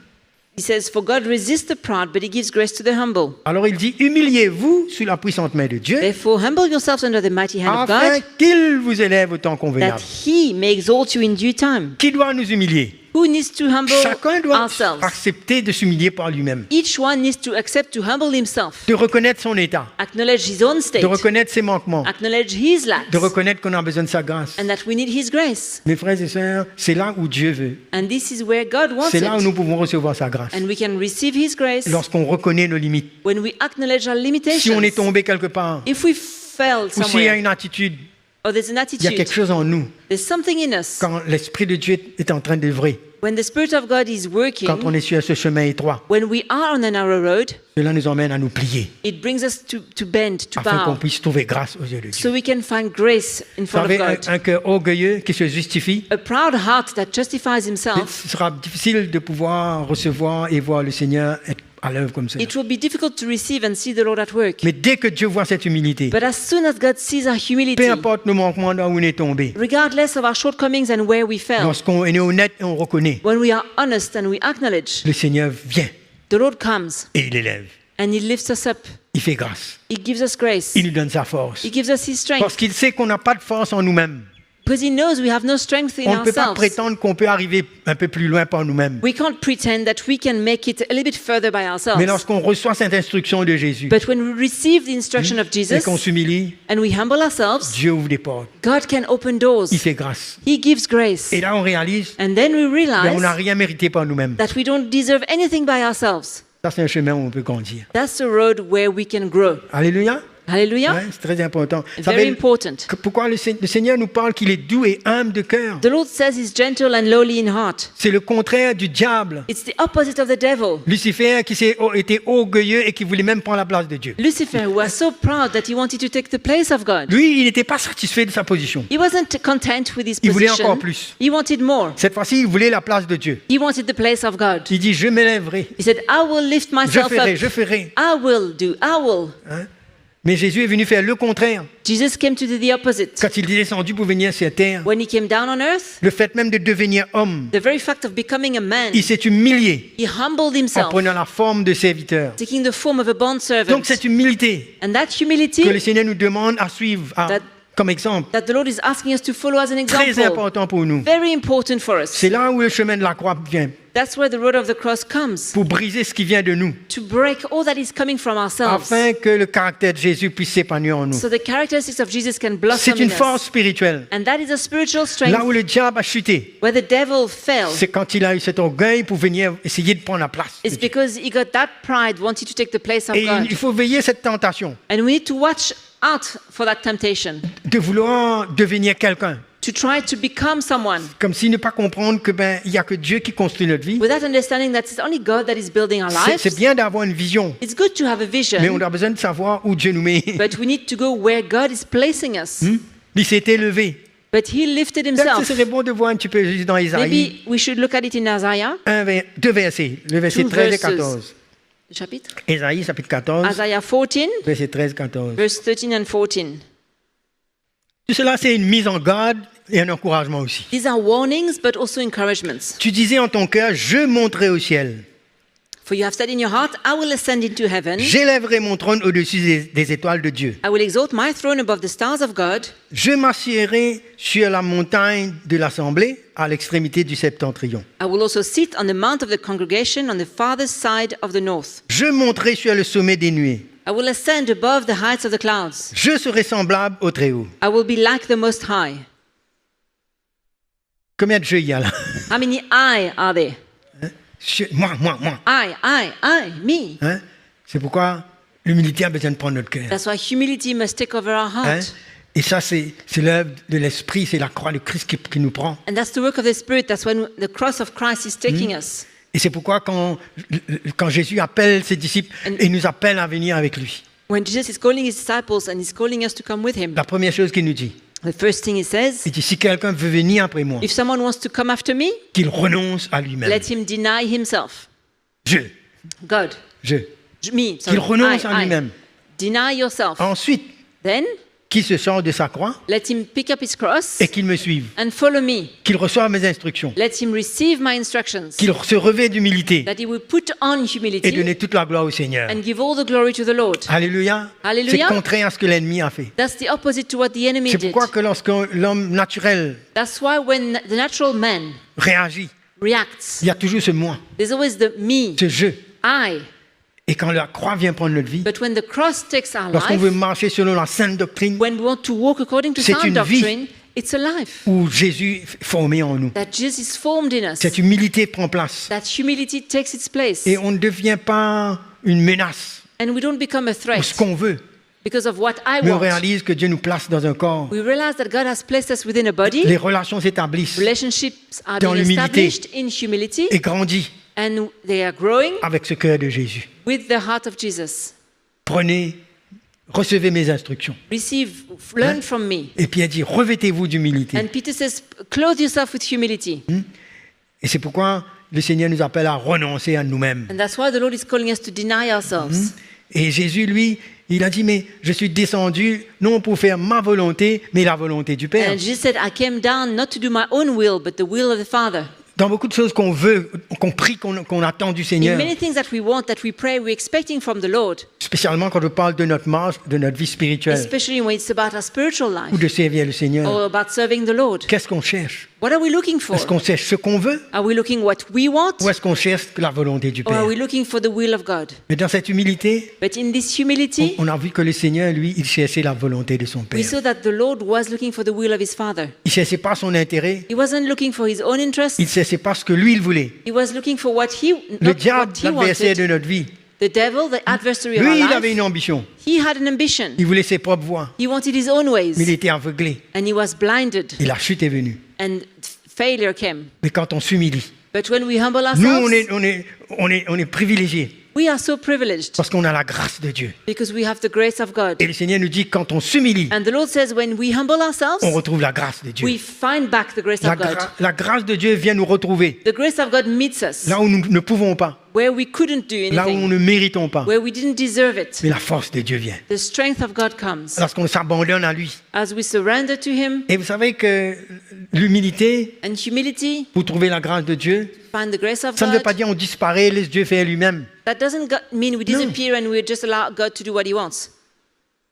C: He says, for God resists the proud, but he gives grace to the humble.
D: Alors il dit, humiliez-vous sous la puissante main de Dieu,
C: Therefore, humble yourselves under the mighty hand of
D: afin
C: God,
D: qu'il vous élève au temps
C: that
D: convenable.
C: he may exalt you in due time.
D: Qui doit nous humilier?
C: Who needs to humble
D: Chacun doit
C: ourselves?
D: accepter de s'humilier par lui-même,
C: Each one needs to accept to humble himself,
D: de reconnaître son état,
C: acknowledge his own state,
D: de reconnaître ses manquements,
C: acknowledge his lacks,
D: de reconnaître qu'on a besoin de sa grâce.
C: and that we need his grace.
D: Mes frères et sœurs, c'est là où Dieu veut.
C: And this is where God wants
D: C'est là où
C: it.
D: nous pouvons recevoir sa grâce.
C: And we can receive his grace
D: Lorsqu'on reconnaît nos limites.
C: when we acknowledge our
D: Si on
C: limitations.
D: est tombé quelque part,
C: If we fell
D: ou s'il y a
C: somewhere,
D: une attitude,
C: or there's an
D: il y a quelque
C: attitude,
D: chose en nous,
C: there's something in us.
D: quand l'Esprit de Dieu est en train d'œuvrer,
C: When the Spirit of God is
D: quand on
C: working,
D: est sur ce chemin étroit,
C: when we are on a narrow road,
D: cela nous emmène à nous plier,
C: it brings us to bend, to
D: afin qu'on
C: bow,
D: puisse trouver grâce aux yeux de Dieu.
C: so we can find grace in
D: Vous
C: front of
D: savez,
C: God.
D: un cœur orgueilleux qui se justifie,
C: A proud heart that justifies himself,
D: ce sera difficile de pouvoir recevoir et voir le Seigneur être à l'œuvre comme ça.
C: it will be difficult to receive and see the Lord at work.
D: Mais dès que Dieu voit cette humilité,
C: But as soon as God sees our humility,
D: peu importe nos manquements là où on est tombé,
C: regardless of our shortcomings and where we fell,
D: lorsqu'on est honnête et on reconnaît,
C: when we are honest and we acknowledge,
D: le Seigneur vient
C: the Lord comes
D: et il élève.
C: and he lifts us up.
D: Il fait grâce.
C: He gives us grace.
D: Il nous donne sa force.
C: He gives us his strength.
D: Parce qu'il sait qu'on n'a pas de force en nous-mêmes.
C: Because he knows we have no strength in
D: On ne peut pas
C: ourselves.
D: prétendre qu'on peut arriver un peu plus loin par nous-mêmes.
C: We can't pretend that we can make it a little bit further by ourselves.
D: Mais lorsqu'on reçoit cette instruction de Jésus
C: But when we receive the instruction of
D: et
C: Jesus
D: qu'on s'humilie,
C: and we humble ourselves,
D: Dieu ouvre des portes.
C: God can open doors.
D: Il fait grâce.
C: He gives grace.
D: Et là, on réalise
C: And then we
D: qu'on n'a
C: realize
D: rien mérité par nous-mêmes.
C: that we don't deserve anything by ourselves.
D: Ça, c'est un chemin où on peut grandir.
C: That's the road where we can grow.
D: Alléluia.
C: Hallelujah.
D: Ouais, c'est très important. Vous
C: Very
D: savez,
C: important.
D: pourquoi le Seigneur nous parle qu'il est doux et humble de cœur?
C: The Lord says he's gentle and lowly in heart.
D: C'est le contraire du diable.
C: It's the opposite of the devil.
D: Lucifer qui était orgueilleux et qui voulait même prendre la place de Dieu.
C: Lucifer was so proud that he wanted to take the place of God.
D: Lui, il n'était pas satisfait de sa position.
C: He wasn't content with his
D: Il voulait
C: position.
D: encore plus.
C: He wanted more.
D: Cette fois-ci, il voulait la place de Dieu.
C: He wanted the place of God.
D: Il dit, je m'élèverai,
C: He said, I will lift
D: je
C: myself
D: ferai,
C: up.
D: je ferai.
C: I will do. I will.
D: Hein? Mais Jésus est venu faire le contraire.
C: Jesus came to do the opposite.
D: Quand il est descendu pour venir sur terre,
C: When he came down on earth,
D: le fait même de devenir homme,
C: the very fact of becoming a man,
D: il s'est humilié
C: he humbled
D: en
C: himself,
D: prenant la forme de serviteur.
C: taking the form of a bondservant.
D: Donc cette humilité
C: And that
D: que le
C: humility
D: Seigneur nous demande à suivre comme exemple,
C: that the Lord is asking us to follow as an
D: très
C: example,
D: important pour nous.
C: very important for us.
D: C'est là où le chemin de la croix vient,
C: That's where the road of the cross comes,
D: pour briser ce qui vient de nous,
C: to break all that is coming from ourselves,
D: afin que le caractère de Jésus puisse s'épanouir en nous.
C: so the characteristics of Jesus can blossom
D: C'est une
C: in
D: force
C: us.
D: spirituelle.
C: And that is a spiritual strength.
D: Là où le diable a chuté,
C: Where the devil fell,
D: c'est quand il a eu cet orgueil pour venir essayer de prendre la place. de
C: it's
D: Dieu.
C: because he got that pride, wanting to take the place of
D: Et
C: God.
D: il faut veiller cette tentation
C: And we need to watch out for that temptation,
D: de vouloir devenir quelqu'un,
C: to try to become someone,
D: comme si ne pas comprendre que il y a que Dieu qui construit notre vie.
C: without understanding that it's only God that is building our
D: C'est
C: lives.
D: bien d'avoir une vision,
C: It's good to have a
D: mais on
C: vision,
D: a besoin de savoir où Dieu nous met.
C: but we need to go where God is placing us.
D: Il s'est élevé.
C: But he lifted
D: Peut-être que ce
C: himself.
D: serait bon de voir un petit peu juste dans Isaïe,
C: Maybe we should look at it in Isaiah,
D: deux versets, le verset
C: Two
D: 13 et
C: verses.
D: 14.
C: the chapitre.
D: Isaïe chapitre 14,
C: Isaiah 14,
D: verset 13-14.
C: verse 13 and 14.
D: Tout cela, c'est une mise en garde et un encouragement aussi.
C: These are warnings, but also encouragements.
D: Tu disais en ton cœur, je monterai au ciel.
C: For you have said in your heart, I will ascend into heaven.
D: J'élèverai mon trône au-dessus des étoiles de Dieu.
C: I will exalt my throne above the stars of God.
D: Je m'assiérai sur la montagne de l'assemblée à l'extrémité du septentrion.
C: I will also sit on the mount of the congregation on the farthest side of the north.
D: Je monterai sur le sommet des nuées.
C: I will ascend above the heights of the clouds.
D: Je serai semblable au Très-Haut.
C: I will be like the Most High.
D: Combien de jeux il y a là?
C: How many I are there?
D: Moi.
C: I, me.
D: Hein? C'est pourquoi l'humilité a besoin de prendre notre cœur.
C: That's why humility must take over our
D: Hein?
C: heart.
D: Et ça, c'est l'œuvre de l'Esprit, c'est la croix de Christ qui nous prend.
C: And that's the work of the Spirit. That's when the cross of Christ is taking us.
D: Et c'est pourquoi quand Jésus appelle ses disciples, il nous appelle à venir avec lui.
C: When Jesus is calling his disciples and he's calling us to come with him,
D: La première chose qu'il nous dit,
C: the first thing he says,
D: il dit, si quelqu'un veut venir après moi,
C: if someone wants to come after me,
D: qu'il renonce à lui-même.
C: let him deny himself. God. Me. Sorry.
D: Qu'il renonce à
C: I.
D: lui-même.
C: Deny yourself.
D: Ensuite,
C: Then,
D: qu'il se sort de sa croix
C: let him pick up his cross
D: et qu'il me suive.
C: and follow me.
D: Qu'il reçoive mes instructions.
C: Let him receive my instructions.
D: Qu'il se revêt d'humilité
C: That he will put on
D: et
C: humility
D: donner toute la gloire au Seigneur.
C: and give all the glory to the Lord.
D: Alléluia.
C: Alléluia.
D: C'est contraire à ce que l'ennemi a fait.
C: That's the opposite to what the enemy
D: C'est
C: did.
D: pourquoi que lorsque l'homme naturel
C: That's why when the natural man
D: réagit,
C: reacts,
D: il y a toujours ce moi,
C: there's always the me,
D: ce je.
C: I.
D: Et quand la croix vient prendre notre vie,
C: But when the cross takes our
D: lorsqu'on
C: life,
D: veut marcher selon la sainte doctrine
C: when we want to walk according to
D: C'est
C: sound
D: une vie.
C: doctrine, it's a life
D: où Jésus est formé en nous,
C: that Jesus formed in us.
D: cette humilité prend place.
C: That humility takes its place.
D: Et on ne devient pas une menace
C: And we don't become a
D: pour
C: threat
D: ce qu'on veut,
C: because of what I
D: mais on
C: want.
D: réalise que Dieu nous place dans un corps.
C: We realize that God has placed us within a body.
D: Les relations s'établissent
C: Relationships are
D: dans
C: being
D: l'humilité.
C: established in humility,
D: et grandissent
C: and they are growing
D: avec ce cœur de Jésus.
C: with the heart of Jesus.
D: Recevez mes instructions.
C: Learn from me.
D: Et Pierre dit, revêtez-vous d'humilité.
C: And Peter says, clothe yourself with humility.
D: Et c'est pourquoi le Seigneur nous appelle à renoncer à nous-mêmes.
C: And that's why the Lord is calling us to deny ourselves.
D: Et Jésus, lui, il a dit, mais je suis descendu non pour faire ma volonté, mais la volonté du Père.
C: And Jesus said, I came down not to do my own will, but the will of the Father.
D: Dans beaucoup de choses qu'on veut, qu'on prie, qu'on attend du
C: In
D: Seigneur,
C: many things that we want, that we pray, we're expecting from the Lord,
D: spécialement quand je parle de notre marche, de notre vie spirituelle,
C: especially when it's about our spiritual life
D: ou de servir le Seigneur.
C: or about serving the Lord.
D: Qu'est-ce qu'on cherche?
C: What are we looking for?
D: Est-ce qu'on cherche ce qu'on veut
C: Are we looking what we want,
D: ou est-ce qu'on cherche la volonté du
C: or are
D: Père?
C: we looking for the will of God?
D: Mais dans cette humilité,
C: But in this humility,
D: on a vu que le Seigneur, lui, il cherchait la volonté de son
C: we
D: Père.
C: saw that the Lord was looking for the will of his Father.
D: Il ne cherchait pas son intérêt,
C: He wasn't looking for his own interest.
D: il ne cherchait pas ce que lui, il voulait.
C: He was looking for what he,
D: Le
C: not
D: diable,
C: what he
D: l'adversaire de
C: wanted.
D: notre vie,
C: The devil, the adversary of
D: lui,
C: our
D: il avait
C: life,
D: une ambition.
C: he had an ambition.
D: Il voulait ses propres voies,
C: He wanted his own ways,
D: mais il était aveuglé.
C: and he was blinded,
D: Et la chute est venue.
C: and failure came.
D: Mais quand on s'humilie,
C: But when we humble
D: nous,
C: ourselves,
D: on est privilégiés
C: we are so privileged
D: parce qu'on a la grâce de Dieu.
C: because we have the grace of God.
D: Et le Seigneur nous dit, quand on s'humilie,
C: And the Lord says, when we humble ourselves,
D: on retrouve la grâce de Dieu.
C: we find back the grace of God.
D: La grâce de Dieu vient nous retrouver
C: The grace of God meets us
D: là où nous ne pouvons pas,
C: where we couldn't do
D: là où nous
C: anything,
D: ne méritons pas.
C: where we didn't deserve it.
D: Mais la force de Dieu vient
C: The strength of God comes
D: lorsqu'on s'abandonne à lui.
C: as we surrender to Him.
D: Et vous savez que l'humilité,
C: And humility,
D: pour trouver la grâce de Dieu,
C: find the grace of
D: ça ne veut
C: God.
D: pas dire on disparaît, laisse Dieu faire lui-même.
C: That doesn't mean we disappear and we just allow God to do what He wants.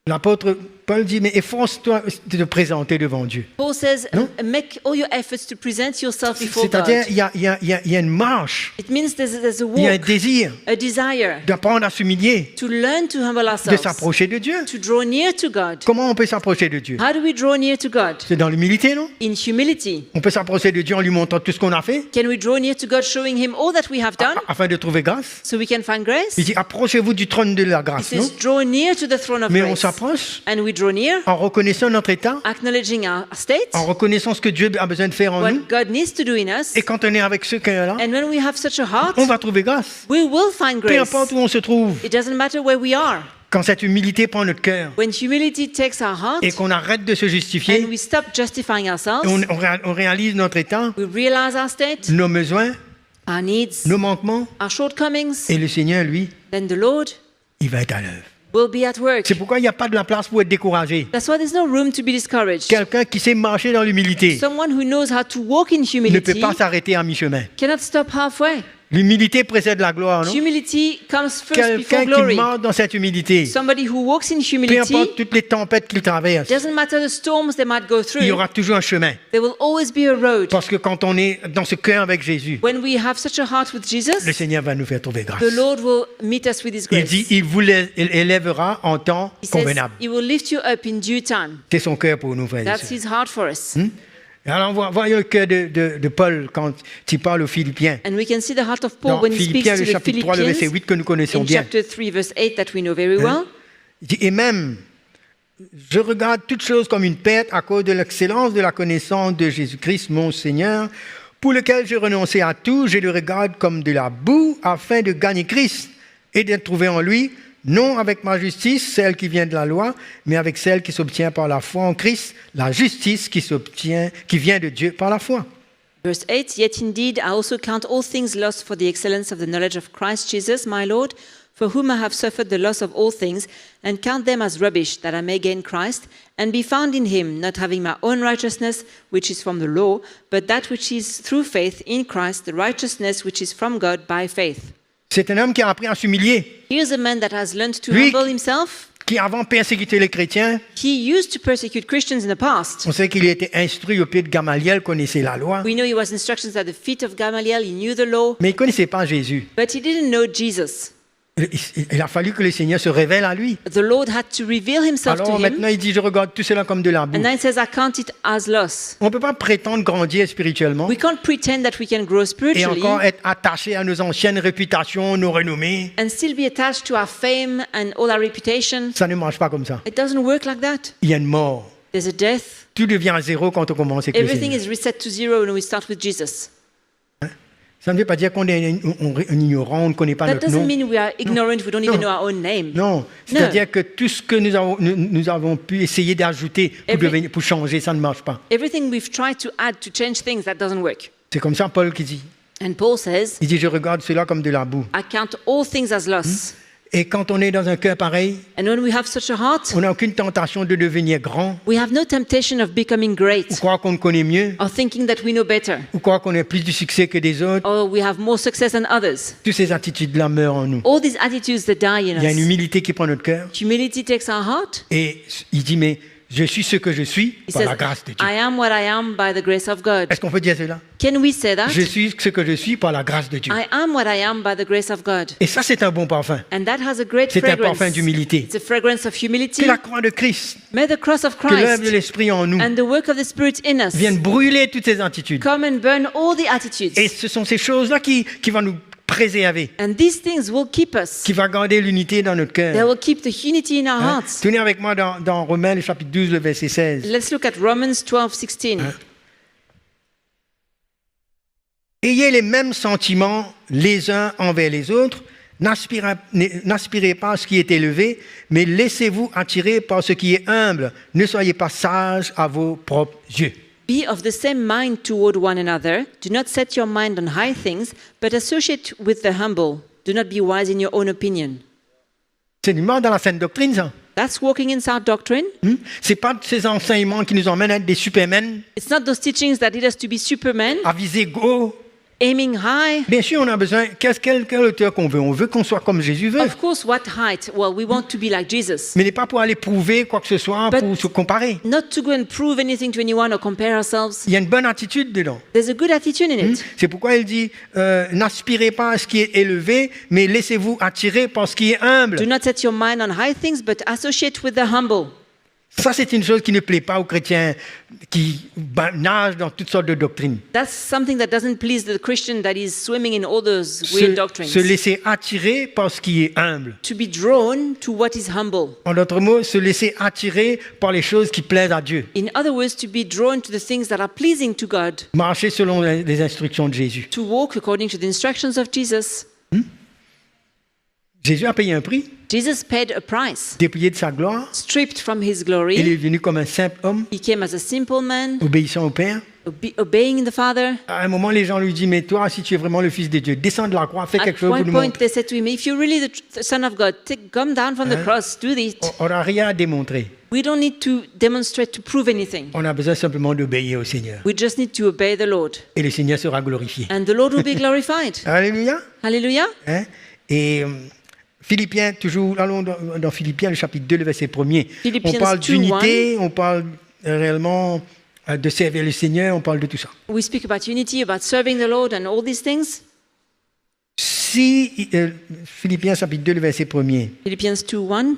D: L'apôtre Paul dit, mais efforce-toi de te présenter devant Dieu.
C: Paul says,
D: Non?
C: make all your efforts to present yourself before
D: C'est-à-dire,
C: God.
D: il y a une marche,
C: It means there's a
D: il y a un
C: walk,
D: désir
C: a desire
D: d'apprendre à s'humilier,
C: to learn to humble
D: de
C: ourselves,
D: s'approcher de Dieu.
C: to draw near to God.
D: Comment on peut s'approcher de Dieu?
C: How do we draw near to God?
D: C'est dans l'humilité, non?
C: In humility.
D: On peut s'approcher de Dieu en lui montrant tout ce qu'on a fait
C: Can we draw near to God, showing Him all that we have done
D: afin de trouver grâce.
C: so we can find grace?
D: Il dit, approchez-vous du trône de la
C: He
D: grâce, non?
C: says, draw near to the throne of
D: Mais on
C: grace.
D: s'approche
C: And we draw near,
D: en reconnaissant notre état,
C: acknowledging our state,
D: en reconnaissant ce que Dieu a besoin de faire en
C: what
D: nous.
C: God needs to do in us.
D: Et quand on est avec ce cœur-là,
C: And when we have such a heart,
D: on va trouver grâce.
C: we will find
D: Peu
C: grace.
D: importe où on se trouve,
C: It doesn't matter where we are.
D: quand cette humilité prend notre cœur
C: When humility takes our heart
D: et qu'on arrête de se
C: and
D: justifier,
C: we stop justifying
D: et
C: ourselves,
D: on réalise notre état,
C: we realize our state,
D: nos besoins,
C: our needs,
D: nos manquements,
C: our shortcomings,
D: et le Seigneur, lui,
C: then the Lord
D: il va être à l'œuvre.
C: will be at work.
D: C'est pourquoi il n'y a pas de la place pour être découragé.
C: That's why there's no room to be discouraged.
D: Quelqu'un qui sait marcher dans l'humilité
C: Someone who knows how to walk in
D: ne peut
C: humility
D: pas s'arrêter à mi-chemin.
C: cannot stop halfway.
D: L'humilité précède la gloire, non?
C: Humility comes first
D: Quelqu'un
C: before
D: qui
C: glory.
D: marche dans cette humilité,
C: Somebody who walks in
D: peu
C: humility,
D: importe toutes les tempêtes qu'il traverse,
C: doesn't matter the storms they might go
D: il y
C: through,
D: aura toujours un chemin.
C: there will always be a road.
D: Parce que quand on est dans ce cœur avec Jésus,
C: When we have such a heart with Jesus,
D: le Seigneur va nous faire trouver grâce.
C: the Lord will meet us with His
D: Il
C: grace.
D: dit, il vous élèvera en temps
C: He says
D: convenable.
C: He will lift you up in due time.
D: C'est son cœur pour nous, frères et
C: That's
D: sœurs.
C: His heart for us.
D: Alors, voyons le cœur de Paul quand il parle aux Philippiens.
C: And we can see the heart of Paul
D: Dans
C: when he speaks
D: Philippiens,
C: to
D: le
C: the
D: chapitre 3, le verset
C: Philippians
D: 8 que nous connaissons
C: in
D: bien.
C: chapter 3, verse 8 that we know very well.
D: Il dit, et même, je regarde toutes choses comme une perte à cause de l'excellence de la connaissance de Jésus-Christ, mon Seigneur, pour lequel j'ai renoncé à tout. Je le regarde comme de la boue afin de gagner Christ et d'être trouvé en lui, non avec ma justice, celle qui vient de la loi, mais avec celle qui s'obtient par la foi en Christ, la justice qui vient de Dieu par la foi.
C: Verse 8, Yet indeed I also count all things lost for the excellence of the knowledge of Christ Jesus, my Lord, for whom I have suffered the loss of all things, and count them as rubbish, that I may gain Christ, and be found in him, not having my own righteousness, which is from the law, but that which is through faith in Christ, the righteousness which is from God by faith.
D: C'est un homme qui a appris à s'humilier,
C: Here's a man that has learned to
D: Lui-
C: humble himself.
D: qui avant persécutait les chrétiens.
C: He used to persecute Christians in the past.
D: On sait qu'il était instruit au pied de Gamaliel, connaissait la loi,
C: We know he was instructions at the feet of Gamaliel, he knew the law,
D: mais il ne connaissait pas Jésus.
C: but he didn't know Jesus.
D: Il a fallu que le Seigneur se révèle à lui.
C: The Lord had to reveal himself to
D: Alors
C: him,
D: maintenant, il dit, je regarde tout cela comme de la boue.
C: and then he says, I count it as loss.
D: On ne peut pas prétendre grandir spirituellement
C: We can't pretend that we can grow
D: et
C: spiritually
D: encore être attaché à nos anciennes réputations, nos renommées.
C: and still be attached to our fame and all our reputation.
D: Ça ne marche pas comme ça.
C: It doesn't work like that.
D: Il y a une mort.
C: There's a death.
D: Tout devient à zéro quand on commence avec le
C: Everything
D: Seigneur.
C: is reset to zero when we start with Jesus.
D: Ça ne veut pas dire qu'on est un ignorant, on ne connaît pas
C: That
D: notre
C: doesn't
D: nom.
C: mean we are ignorant, we don't even know our own name.
D: Non, c'est-à-dire que tout ce que nous avons pu essayer d'ajouter pour changer, ça ne marche pas.
C: Everything we've tried to add to change things, that doesn't work.
D: C'est comme ça Paul qui dit.
C: And Paul says,
D: Il dit, je regarde cela comme de la boue.
C: I count all things as loss.
D: Et quand on est dans un cœur pareil,
C: And when we have such a heart,
D: on n'a aucune tentation de devenir grand,
C: we have no temptation of becoming
D: ou
C: great
D: croire qu'on connaît mieux,
C: or thinking that we know better
D: ou croire qu'on a plus de succès que des autres.
C: or we have more success than others.
D: Toutes ces attitudes-là meurent en nous.
C: All these attitudes that die in
D: Il y a une
C: us.
D: humilité qui prend notre cœur.
C: Humility takes our heart.
D: Et il dit, mais je suis ce que je suis
C: He
D: par
C: says,
D: la grâce de Dieu.
C: I am what I am by the grace of God.
D: Est-ce qu'on peut dire cela?
C: Can we say that?
D: Je suis ce que je suis par la grâce de Dieu.
C: I am what I am by the grace of God.
D: Et ça, c'est un bon parfum.
C: And that has a great
D: C'est un
C: fragrance.
D: parfum d'humilité.
C: It's a fragrance of humility.
D: Que la croix de Christ,
C: May the cross of
D: que l'œuvre de
C: Christ
D: l'Esprit en nous
C: and the work of the Spirit in us
D: vienne brûler toutes ces attitudes.
C: come and burn all the attitudes.
D: Et ce sont ces choses-là qui vont nous préserver,
C: And these things will keep us.
D: qui vont garder l'unité dans notre
C: They
D: cœur.
C: will keep the unity in our
D: Hein?
C: hearts.
D: Tenez avec moi dans Romains, le chapitre 12, le verset 16.
C: Let's look at Romans 12:16.
D: Ayez les mêmes sentiments les uns envers les autres. N'aspirez pas à ce qui est élevé, mais laissez-vous attirer par ce qui est humble. Ne soyez pas sages à vos propres yeux.
C: Be of the same mind toward one another. Do not set your mind on high things, but associate with the humble. Do not be wise in your own opinion.
D: C'est du mal dans la saine doctrine, ça.
C: That's walking in sound doctrine.
D: C'est pas ces enseignements qui nous emmènent à être des supermen,
C: It's not those teachings that lead us to be supermen,
D: à viser haut.
C: aiming high.
D: Bien sûr, on a besoin, quelle hauteur qu'on veut. On veut qu'on soit comme Jésus veut.
C: Of course, what height? Well, we want to be like Jesus.
D: Mais n'est pas pour aller prouver quoi que ce soit,
C: But-
D: pour se comparer.
C: Not to go and prove anything to anyone or compare ourselves.
D: Il y a une bonne attitude dedans.
C: There's a good attitude in it.
D: C'est pourquoi il dit, n'aspirez pas à ce qui est élevé, mais laissez-vous attirer par ce qui est humble.
C: Do not set your mind on high things, but associate with the humble.
D: Ça, c'est une chose qui ne plaît pas aux chrétiens qui nagent dans toutes sortes de doctrines.
C: That's something that doesn't please the Christian that is swimming in all those weird doctrines.
D: Se laisser attirer par ce qui est humble.
C: To be drawn to what is humble.
D: En d'autres mots, se laisser attirer par les choses qui plaisent à Dieu.
C: In other words, to be drawn to the things that are pleasing to God.
D: Marcher selon les instructions de Jésus.
C: To walk according to the instructions of Jesus.
D: Jésus a payé un prix,
C: Jesus paid a price.
D: dépouillé de sa gloire.
C: Stripped from his
D: Il
C: glory.
D: est venu comme un simple homme,
C: He came as a simple man,
D: obéissant au Père.
C: obeying the Father.
D: À un moment, les gens lui disent, mais toi, si tu es vraiment le Fils de Dieu, descends de la croix, fais quelque
C: At
D: chose pour
C: one
D: nous
C: point,
D: montrer.
C: they said to him, if you're really the Son of God, come down from the cross, do this.
D: On n'a rien à démontrer.
C: We don't need to demonstrate to prove anything.
D: On a besoin simplement d'obéir au Seigneur.
C: We just need to obey the Lord.
D: Et le Seigneur sera glorifié.
C: And the Lord will be glorified.
D: Alléluia.
C: Hallelujah.
D: Hein? Et Philippiens, toujours, allons dans Philippiens, le chapitre 2, le verset 1er.
C: Philippians
D: On parle
C: 2,
D: d'unité, on parle réellement de servir le Seigneur, on parle de tout ça.
C: We speak about unity, about serving the Lord and all these things.
D: Si, Philippiens chapitre 2, le verset 1er.
C: Philippians 2:1.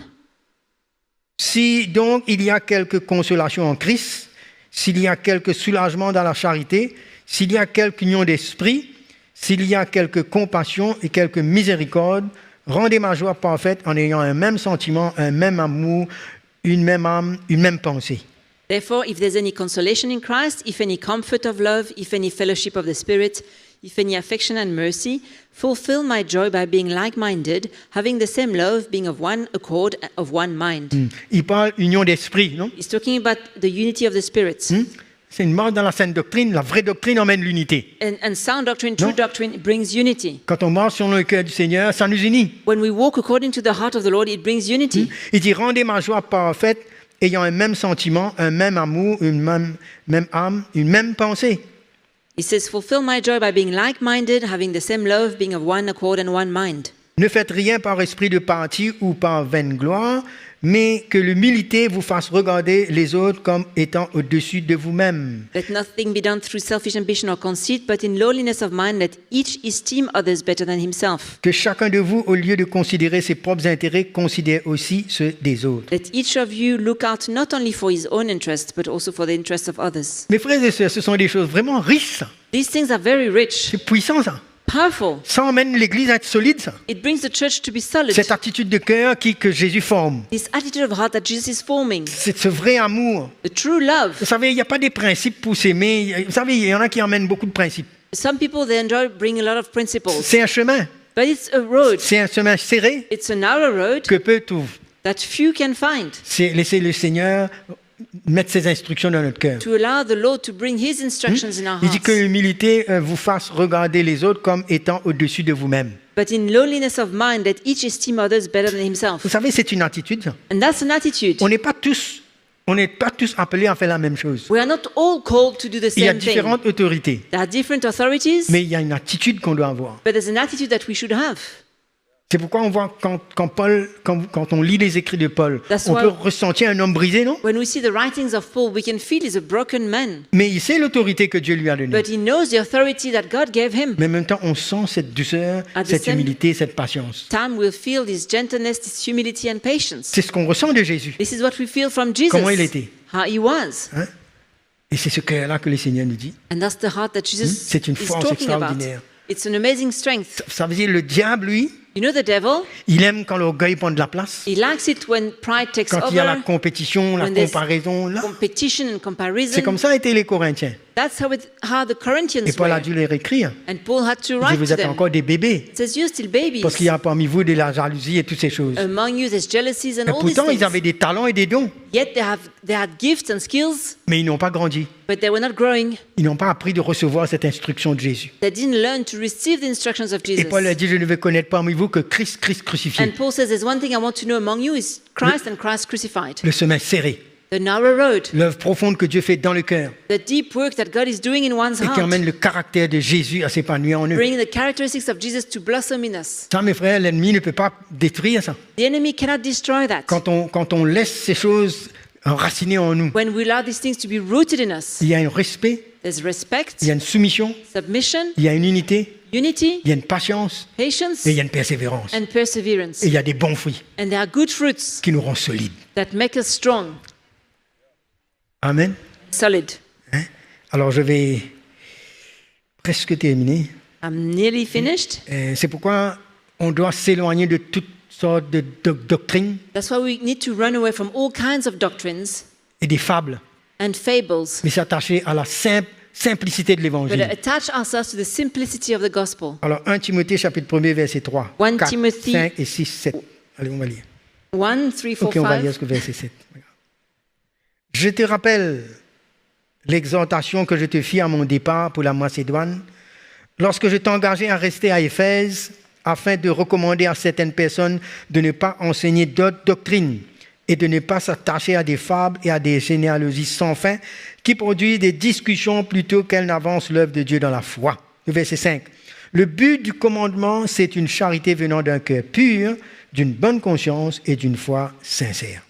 D: Si donc il y a quelque consolation en Christ, s'il y a quelque soulagement dans la charité, s'il y a quelque union d'esprit, s'il y a quelque compassion et quelque miséricorde, rendez ma joie parfaite en ayant un même sentiment, un même amour, une même âme, une même pensée.
C: Therefore, if there's any consolation in Christ, if any comfort of love, if any fellowship of the Spirit, if any affection and mercy, fulfill my joy by being like-minded, having the same love, being of one accord, of one mind.
D: Il parle union d'esprit, non?
C: He's talking about the unity of the Spirit.
D: C'est une marche dans la sainte doctrine. La vraie doctrine emmène l'unité.
C: And sound doctrine, true
D: Non.
C: doctrine, brings unity.
D: Quand on marche sur le cœur du Seigneur, ça nous unit.
C: When we walk according to the heart of the Lord, it brings unity.
D: Il dit, rendez ma joie parfaite, ayant un même sentiment, un même amour, une même âme, une même pensée.
C: He says, fulfill my joy by being like-minded, having the same love, being of one accord and one mind.
D: Ne faites rien par esprit de parti ou par vaine gloire, mais que l'humilité vous fasse regarder les autres comme étant au-dessus de vous-même.
C: Let nothing be done through selfish ambition or conceit, but in lowliness of mind, let each esteem others better than himself.
D: Que chacun de vous, au lieu de considérer ses propres intérêts, considère aussi ceux des autres.
C: Let each of you look out not only for his own interest, but also for the interest of others.
D: Mes frères et sœurs, ce sont des choses vraiment riches, ça.
C: These things are very rich,
D: C'est puissant, ça.
C: powerful.
D: Ça emmène l'Église à être solide, ça.
C: It brings the church to be solid.
D: Cette attitude de cœur que Jésus forme.
C: This attitude of heart that Jesus is forming,
D: C'est ce vrai amour.
C: the true love.
D: Vous savez, il n'y a pas des principes pour s'aimer. Vous savez, il y en a qui emmènent beaucoup de principes.
C: Some people, they enjoy bringing a lot of principles,
D: C'est un chemin.
C: but it's a road.
D: C'est un chemin serré
C: It's a narrow road
D: que peu trouvent.
C: that few can find.
D: C'est laisser le Seigneur mettre ses instructions dans notre cœur.
C: To allow the Lord to bring his instructions in our
D: Il dit que
C: hearts.
D: l'humilité vous fasse regarder les autres comme étant au-dessus de vous-même.
C: But in lowliness of mind, let each esteem others better than himself.
D: Vous savez, c'est une attitude, ça.
C: And that's an attitude.
D: On n'est pas tous appelés à faire la même chose.
C: We are not all called to do the
D: Il y a
C: same thing.
D: différentes autorités,
C: There are different authorities,
D: mais il y a une attitude qu'on doit avoir.
C: but there's an attitude that we should have.
D: C'est pourquoi on voit quand on lit les écrits de Paul,
C: That's
D: on
C: why-
D: peut ressentir un homme brisé, non?
C: When we see the writings of Paul, we can feel he's a broken man,
D: Mais il sait l'autorité que Dieu lui a donnée.
C: but he knows the authority that God gave him.
D: Mais en même temps, on sent cette douceur,
C: At the
D: cette
C: same-
D: humilité, cette patience.
C: Time will feel this gentleness, this humility and patience.
D: C'est ce qu'on ressent de Jésus.
C: This is what we feel from Jesus.
D: Comment il était.
C: How he was.
D: Hein? Et c'est ce cœur-là que le Seigneur nous dit.
C: And that's the heart that Jesus
D: C'est une
C: is
D: force
C: talking about.
D: extraordinaire.
C: It's an amazing strength.
D: Ça veut dire le diable, lui,
C: You know the devil?
D: il aime quand l'orgueil prend de la place.
C: He likes it when pride takes
D: Quand il y a la
C: over,
D: compétition, la
C: when there's
D: comparaison, là.
C: competition and
D: C'est
C: comparison.
D: comme ça étaient les Corinthiens.
C: That's how the Corinthians
D: Et Paul a
C: were.
D: dû leur écrire.
C: And Paul had to
D: Il dit,
C: write
D: vous
C: to
D: êtes
C: them.
D: encore des bébés.
C: It says, you're still babies.
D: Parce qu'il y a parmi vous de la jalousie et toutes ces choses.
C: Among you, there's jealousies and
D: Et
C: all these
D: pourtant, ils
C: things.
D: avaient des talents et des dons.
C: Yet they had gifts and skills,
D: Mais ils n'ont pas grandi.
C: but they were not growing.
D: Ils n'ont pas appris de recevoir cette instruction de Jésus.
C: They didn't learn to receive the instructions of
D: Et
C: Jesus.
D: Paul a dit, je ne vais connaître parmi vous que Christ crucifié.
C: And Paul says, there's one thing I want to know among you is Christ and Christ crucified.
D: Le chemin serré.
C: The narrow road,
D: L'œuvre profonde que Dieu fait dans le cœur.
C: the deep work that God is doing in one's
D: Et qui
C: heart,
D: emmène le caractère de Jésus à s'épanouir en eux.
C: bringing the characteristics of Jesus to blossom in us.
D: Ça, mes frères, l'ennemi ne peut pas détruire ça.
C: The enemy cannot destroy that.
D: Quand on laisse ces choses enracinées en nous,
C: When we allow these things to be rooted in us,
D: il y a un respect,
C: there's respect,
D: il y a une soumission,
C: submission,
D: il y a une unité,
C: unity,
D: il y a une patience
C: patience,
D: et il y a une persévérance.
C: and perseverance.
D: Et il y a des bons fruits
C: And there are good fruits
D: qui nous rendent solides.
C: that make us strong,
D: Amen.
C: solid.
D: Hein? Alors je vais presque terminer.
C: I'm nearly finished.
D: C'est pourquoi on doit s'éloigner de toutes sortes de doctrines
C: That's why we need to run away from all kinds of doctrines
D: et des fables,
C: and fables,
D: mais s'attacher à la simplicité de
C: but
D: l'évangile.
C: attach ourselves to the simplicity of the gospel.
D: Alors 1 Timothée chapitre 1 verset 3,
C: 1
D: 4,
C: Timothy
D: 5 et 6, 7. Allez, on va lire.
C: 1, 3, 4,
D: Ok, on va lire
C: 5.
D: jusqu'au verset 7. Je te rappelle, l'exhortation que je te fis à mon départ pour la Macédoine, lorsque je t'engageais à rester à Éphèse, afin de recommander à certaines personnes de ne pas enseigner d'autres doctrines et de ne pas s'attacher à des fables et à des généalogies sans fin qui produisent des discussions plutôt qu'elles n'avancent l'œuvre de Dieu dans la foi. Le verset 5. Le but du commandement, c'est une charité venant d'un cœur pur, d'une bonne conscience et d'une foi sincère.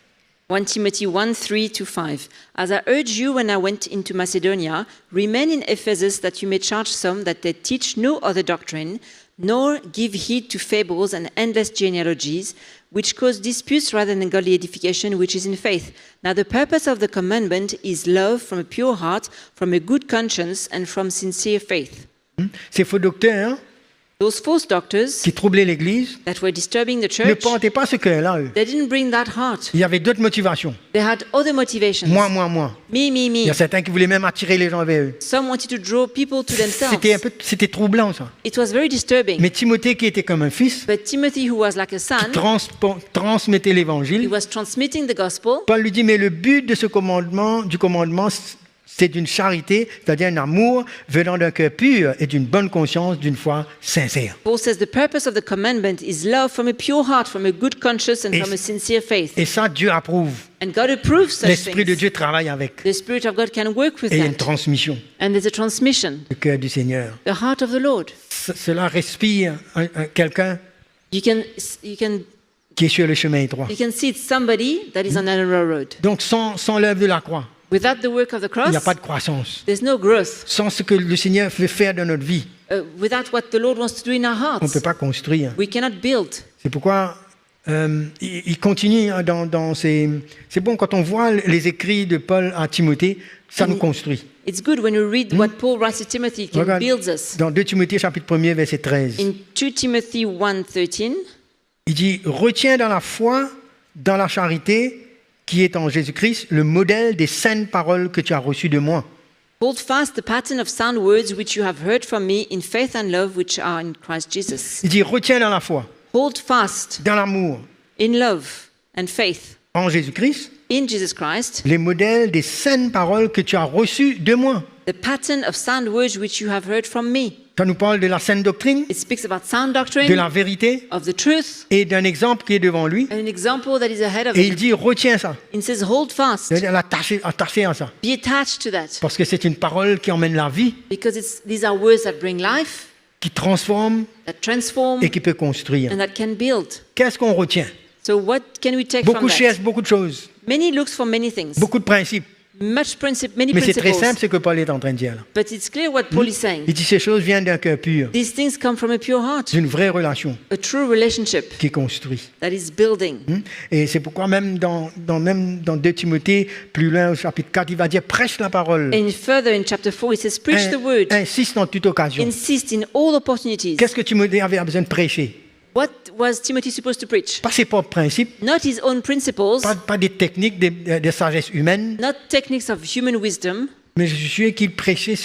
C: 1 Timothy 1:3-5. As I urged you when I went into Macedonia, remain in Ephesus that you may charge some that they teach no other doctrine, nor give heed to fables and endless genealogies, which cause disputes rather than godly edification, which is in faith. Now the purpose of the commandment is love from a pure heart, from a good conscience, and from sincere faith.
D: Ces faux docteurs
C: Those false doctors
D: qui troublaient l'Église
C: that were disturbing the
D: ne
C: church,
D: portaient pas ce cœur-là, eux.
C: they didn't bring that heart.
D: Il y avait d'autres motivations.
C: They had other motivations.
D: Moi.
C: Me.
D: Il y a certains qui voulaient même attirer les gens vers eux.
C: Some wanted to draw people to themselves.
D: C'était troublant, ça.
C: It was very disturbing.
D: Mais Timothée, qui était comme un fils,
C: But Timothy, who was like a son,
D: transmettait
C: he
D: l'Évangile.
C: was transmitting the gospel.
D: Paul lui dit, mais le but de ce commandement, c'est d'une charité, c'est-à-dire un amour venant d'un cœur pur et d'une bonne conscience, d'une foi sincère.
C: Paul says the purpose of the commandment is love from a pure heart, from a good conscience, and
D: Et-
C: from a sincere faith.
D: Et ça, Dieu approuve.
C: And God approves such
D: L'Esprit de
C: things.
D: Dieu travaille avec.
C: The Spirit of God can work with
D: Et il y a une
C: that.
D: transmission
C: And there's a transmission,
D: du cœur du Seigneur.
C: the heart of the Lord.
D: Cela respire quelqu'un
C: You can
D: qui est sur le chemin étroit.
C: see it's somebody that is on a narrow road.
D: Donc, sans l'œuvre de la croix,
C: Without the work of the
D: il n'y a
C: cross,
D: pas de croissance.
C: there's no growth.
D: Sans ce que le Seigneur veut faire dans notre vie,
C: Without what the Lord wants to do in our
D: on ne peut
C: hearts,
D: pas construire.
C: we cannot build.
D: C'est pourquoi il continue dans ses... C'est bon, quand on voit les écrits de Paul à Timothée, ça nous construit.
C: It's good when we read what Paul writes to Timothy, it
D: Regarde,
C: builds us.
D: dans 2 Timothée chapitre 1er, verset 13,
C: In 2 Timothy 1:13,
D: il dit « Retiens dans la foi, dans la charité, qui est en Jésus-Christ, le modèle des saintes paroles que tu as reçues de moi.
C: hold fast the pattern of sound words which you have heard from me in faith and love which are in Christ Jesus. »
D: Il dit « Retiens dans la foi,
C: Hold fast
D: dans l'amour,
C: in love and faith
D: en Jésus-Christ,
C: in Jesus Christ,
D: les modèles des saintes paroles que tu as reçues de moi. »
C: the pattern of sound words which you have heard from me.
D: Ça nous parle de la sainte doctrine,
C: It speaks about sound
D: de
C: doctrine,
D: la vérité
C: of the truth,
D: et d'un exemple qui est devant lui.
C: and an example that is ahead of
D: Et il
C: him.
D: dit, retiens ça.
C: It says, hold fast,
D: C'est-à-dire attaché à ça.
C: be attached to that,
D: Parce que c'est une parole qui emmène la vie,
C: because these are words that bring life,
D: qui transforme
C: that transform,
D: et qui peut construire.
C: and that can build.
D: Qu'est-ce qu'on retient?
C: So what can we take
D: Beaucoup
C: from
D: de
C: that?
D: cherchent beaucoup de choses,
C: Many looks for many things,
D: beaucoup de principes.
C: many
D: Mais c'est très
C: principles,
D: simple ce que Paul est en train de dire là.
C: but it's clear what Paul is saying.
D: Il dit ces choses viennent d'un cœur pur,
C: These things come from a pure heart,
D: d'une vraie relation
C: a true relationship
D: qui construit.
C: that is building.
D: Et c'est pourquoi même dans 2 Timothée, plus loin au chapitre 4, il va dire prêche la parole.
C: And further in chapter 4, it says, preach the word,
D: Insiste en toute occasion.
C: insist in all opportunities.
D: Qu'est-ce que Timothée avait besoin de prêcher?
C: What was Timothy supposed to preach?
D: Pas ses propres principes,
C: Not his own principles,
D: pas des techniques de sagesse humaine,
C: not techniques of human wisdom,
D: mais je suis sûr qu'il prêchait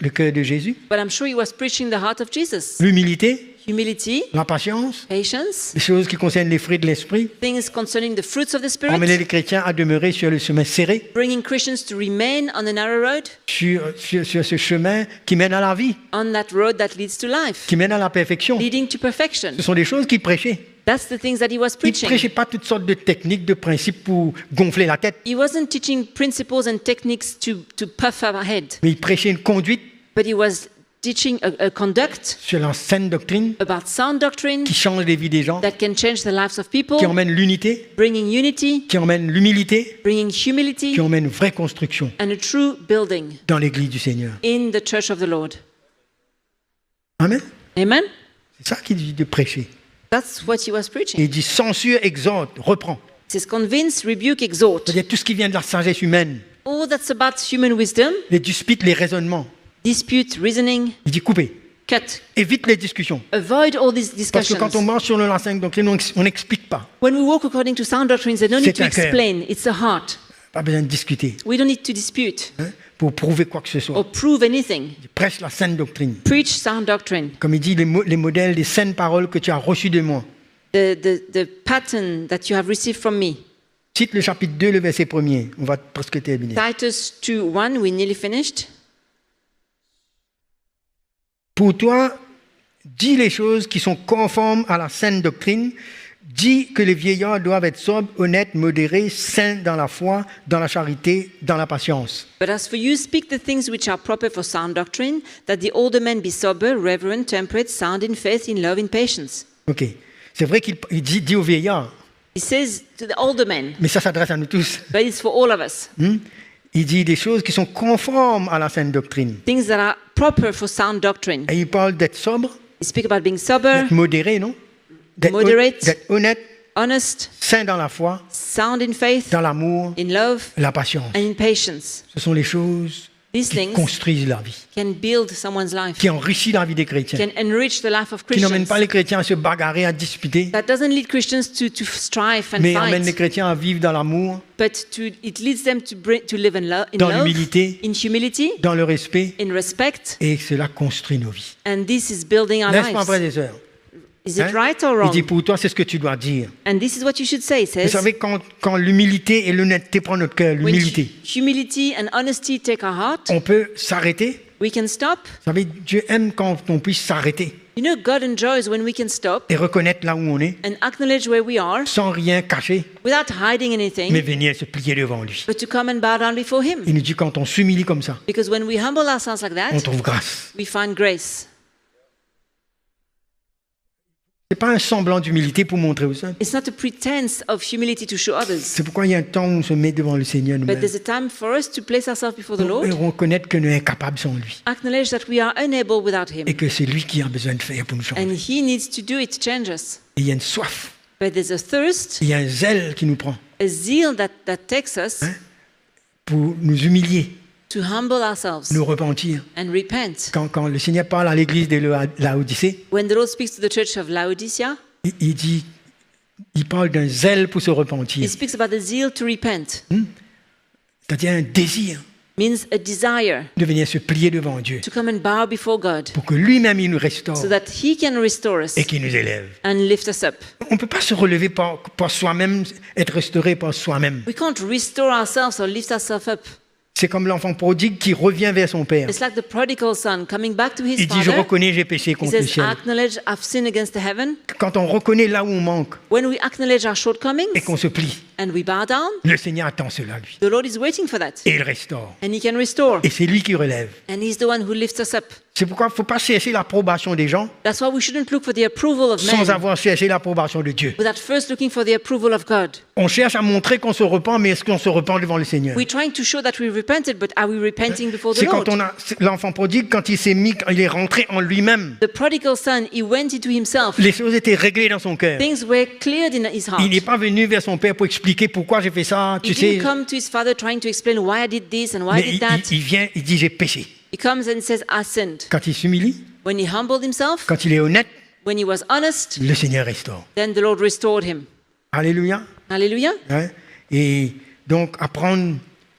D: le cœur de Jésus,
C: but I'm sure he was preaching the heart of Jesus.
D: l'humilité,
C: Humility,
D: la patience,
C: patience,
D: les choses qui concernent les fruits de l'esprit,
C: things concerning the fruits of the
D: emmener
C: Spirit,
D: les chrétiens à demeurer sur le chemin serré,
C: bringing Christians to remain on the narrow road,
D: sur ce chemin qui mène à la vie,
C: on that road that leads to life,
D: qui mène à la perfection.
C: leading to perfection.
D: Ce sont des choses qu'il prêchait.
C: That's the things that he was
D: Il ne
C: preaching.
D: prêchait pas toutes sortes de techniques, de principes pour gonfler la tête,
C: He wasn't teaching principles and techniques to puff our head,
D: mais il prêchait une conduite
C: but he was teaching a conduct
D: sur la saine doctrine
C: about sound doctrine
D: qui change les vies des gens,
C: that can change the lives of people,
D: qui emmène l'unité,
C: bringing unity,
D: qui emmène l'humilité,
C: bringing
D: qui
C: humility,
D: emmène une vraie construction
C: and a true building
D: dans l'Église du Seigneur.
C: in the church of the Lord.
D: Amen.
C: Amen?
D: C'est ça qu'il dit de prêcher.
C: That's what he was
D: Et
C: preaching.
D: il dit censure, exhorte, reprend.
C: It says convince, rebuke, exhort.
D: C'est-à-dire tout ce qui vient de la sagesse humaine,
C: All that's about human wisdom,
D: les disputes, les raisonnements.
C: dispute, reasoning,
D: Il dit couper.
C: cut.
D: Évite les discussions.
C: Avoid all these
D: Parce que
C: discussions.
D: quand on marche sur le lancing doctrine, on n'explique pas.
C: When we walk according to sound doctrines, there's no need
D: C'est
C: to
D: un cœur.
C: explain. It's a heart.
D: Pas besoin de discuter
C: We don't need to dispute
D: pour prouver quoi que ce soit.
C: or prove anything.
D: Il prêche la saine doctrine.
C: Preach sound doctrine.
D: Comme il dit, les modèles des saines paroles que tu as reçues de moi.
C: The pattern that you have received from me.
D: Cite le chapitre 2, le verset 1er. On va presque terminer.
C: Titus 2:1, we nearly finished.
D: Pour toi, dis les choses qui sont conformes à la saine doctrine. Dis que les vieillards doivent être sobres, honnêtes, modérés, saints dans la foi, dans la charité, dans la patience.
C: But as for you, speak the things which are proper for sound doctrine, that the older men be sober, reverent, temperate, sound in faith, in love, in patience.
D: Ok. C'est vrai qu'il dit aux vieillards,
C: He says to the older men,
D: mais ça s'adresse à nous tous.
C: but it's for all of us.
D: Il dit des choses qui sont conformes à la saine doctrine.
C: Things that are proper for sound doctrine.
D: Et il parle d'être sobre,
C: He speaks about being sober,
D: d'être modéré, non?
C: Moderate.
D: D'être honnête,
C: honest,
D: saint dans la foi,
C: sound in faith,
D: dans l'amour,
C: in love,
D: la patience.
C: and in patience.
D: Ce sont les choses
C: These
D: qui
C: things
D: construisent la vie,
C: can build someone's life,
D: qui enrichissent la vie des chrétiens,
C: can enrich the life of
D: qui n'emmènent
C: Christians.
D: pas les chrétiens à se bagarrer, à disputer,
C: That doesn't lead Christians to strive and
D: mais emmènent les
C: fight,
D: chrétiens à vivre dans l'amour,
C: but it leads them to live in
D: dans
C: love,
D: l'humilité,
C: in humility,
D: dans le respect,
C: in respect,
D: et cela construit nos vies.
C: and this is building our
D: N'est-ce pas, frères
C: lives.
D: et sœurs?
C: Is it
D: Hein?
C: right or
D: Il
C: wrong?
D: dit pour toi, c'est ce que tu dois dire.
C: And this is what you should say, he
D: Vous
C: says.
D: savez, quand l'humilité et l'honnêteté prennent notre cœur,
C: When
D: l'humilité,
C: humility and honesty take our heart,
D: on peut s'arrêter.
C: we can stop.
D: Vous savez, Dieu aime quand on puisse s'arrêter
C: You know, God enjoys when we can stop
D: et reconnaître là où on est,
C: and acknowledge where we are
D: sans rien cacher,
C: without hiding
D: mais
C: anything,
D: venir se plier devant lui.
C: but to come and bow down before Him.
D: Il nous dit quand on s'humilie comme ça,
C: Because when we humble ourselves like
D: on
C: that,
D: trouve grâce.
C: we find grace.
D: C'est pas un semblant d'humilité pour montrer aux autres.
C: It's not a pretense of humility to show others,
D: C'est pourquoi il y a un temps où on se met devant le Seigneur
C: but
D: nous-mêmes.
C: there's a time for us to place ourselves before the
D: Et
C: Lord,
D: reconnaître que nous sommes incapables sans lui.
C: acknowledge that we are unable without Him,
D: Et que c'est lui qui a besoin de faire pour nous
C: and
D: changer.
C: He needs to do it to change us.
D: Et il y a une soif,
C: But there's a thirst,
D: il y a un zèle qui nous prend
C: a zeal that takes us
D: Hein? pour nous humilier,
C: to humble ourselves
D: nous repentir.
C: and repent.
D: Quand le Seigneur parle à l'église de Laodicée,
C: When the Lord speaks to the church of Laodicea,
D: il dit, il parle d'un zèle pour se
C: He
D: repentir,
C: speaks about the zeal to repent,
D: c'est-à-dire un désir
C: means a desire
D: de venir se plier devant Dieu
C: to come and bow before God
D: pour que lui-même il nous restaure
C: so that He can restore us
D: et qu'il nous élève.
C: and lift us up.
D: On ne peut pas se relever par soi-même, être restauré par soi-même.
C: We can't restore ourselves or lift ourselves up.
D: C'est comme l'enfant prodigue qui revient vers son père.
C: It's like the prodigal son coming back to his
D: Il dit, je
C: father.
D: reconnais, j'ai péché
C: He
D: contre le
C: says, I
D: ciel.
C: acknowledge I've sinned against the heaven.
D: Quand on reconnaît là où on manque
C: When we acknowledge our shortcomings
D: et qu'on se plie,
C: and we bow down,
D: le Seigneur attend cela, lui.
C: the Lord is waiting for that.
D: Et il restaure.
C: And He can restore.
D: Et c'est lui qui relève.
C: And He's the one who lifts us up.
D: C'est pourquoi il ne faut pas chercher l'approbation des gens
C: That's why we shouldn't look for the approval of
D: sans
C: men
D: avoir cherché l'approbation de Dieu.
C: without first looking for the approval of God.
D: On cherche à montrer qu'on se repent, mais est-ce qu'on se repent devant le Seigneur?
C: We're trying to show that we repented, but are we repenting before the
D: C'est quand
C: Lord?
D: on a l'enfant prodigue, quand il s'est mis, il est rentré en lui-même.
C: The prodigal son, he went into himself.
D: Les choses étaient réglées dans son cœur.
C: Things were cleared in his heart.
D: Il n'est pas venu vers son père pour expliquer pourquoi j'ai fait ça,
C: He
D: tu sais.
C: didn't come to his father trying to explain why I did this and why
D: Mais
C: I did that.
D: il vient, il dit j'ai péché.
C: He comes and says, I sinned.
D: Quand il s'humilie,
C: When he humbled himself,
D: quand il est honnête,
C: when he was honest,
D: le Seigneur restaure.
C: then the Lord restored him.
D: Alléluia.
C: Hallelujah.
D: Hein? Et donc apprendre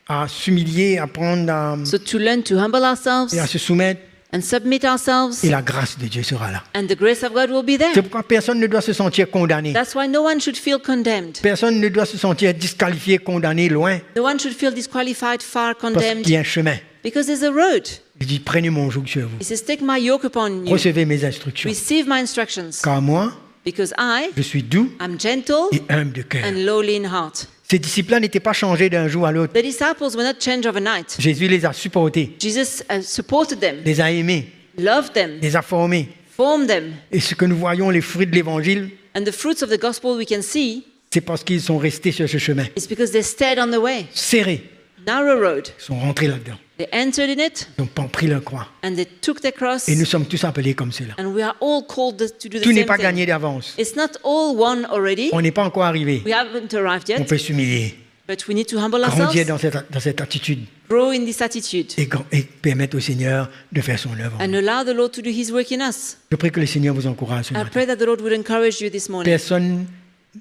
D: à s'humilier, apprendre
C: So to learn to humble ourselves
D: et à se soumettre,
C: and submit ourselves,
D: et la grâce de Dieu sera là.
C: and the grace of God will be
D: C'est
C: there.
D: pourquoi personne ne doit se sentir condamné.
C: That's why no one should feel condemned.
D: Personne ne doit se sentir disqualifié, condamné, loin,
C: No one should feel disqualified, far
D: parce
C: condemned,
D: qu'il y a un chemin.
C: because there's a road.
D: Il dit, prenez mon joug sur vous.
C: He says, take my yoke upon you.
D: Recevez mes instructions.
C: Receive my instructions,
D: Car moi,
C: because I
D: je suis doux
C: am gentle
D: et humble de cœur.
C: and lowly in heart.
D: Ces disciples-là n'étaient pas changés d'un jour à l'autre.
C: The disciples were not changed overnight.
D: Jésus les a supportés,
C: Jesus supported them,
D: les a aimés,
C: loved them,
D: les a formés.
C: formed them.
D: Et ce que nous voyons, les fruits de l'évangile,
C: And the fruits of the gospel we can see
D: c'est parce qu'ils sont restés sur ce chemin.
C: is because they stayed on the way.
D: Serrés,
C: Narrow road.
D: ils sont rentrés là-dedans.
C: They entered in it
D: Ils n'ont pas pris leur croix.
C: and they took their cross.
D: Et nous sommes tous appelés comme cela.
C: And we are all called to do the
D: Tout n'est
C: same
D: pas
C: thing.
D: gagné d'avance.
C: It's not all won already.
D: On n'est pas encore arrivé.
C: We haven't arrived
D: On
C: yet,
D: peut s'humilier,
C: but we need to humble
D: grandir
C: ourselves,
D: dans cette attitude
C: grow in this attitude,
D: et permettre au Seigneur de faire son œuvre.
C: and allow the Lord to do His work in us.
D: Je prie que le Seigneur vous encourage ce
C: I
D: matin.
C: pray that the Lord would encourage you this morning.
D: Personne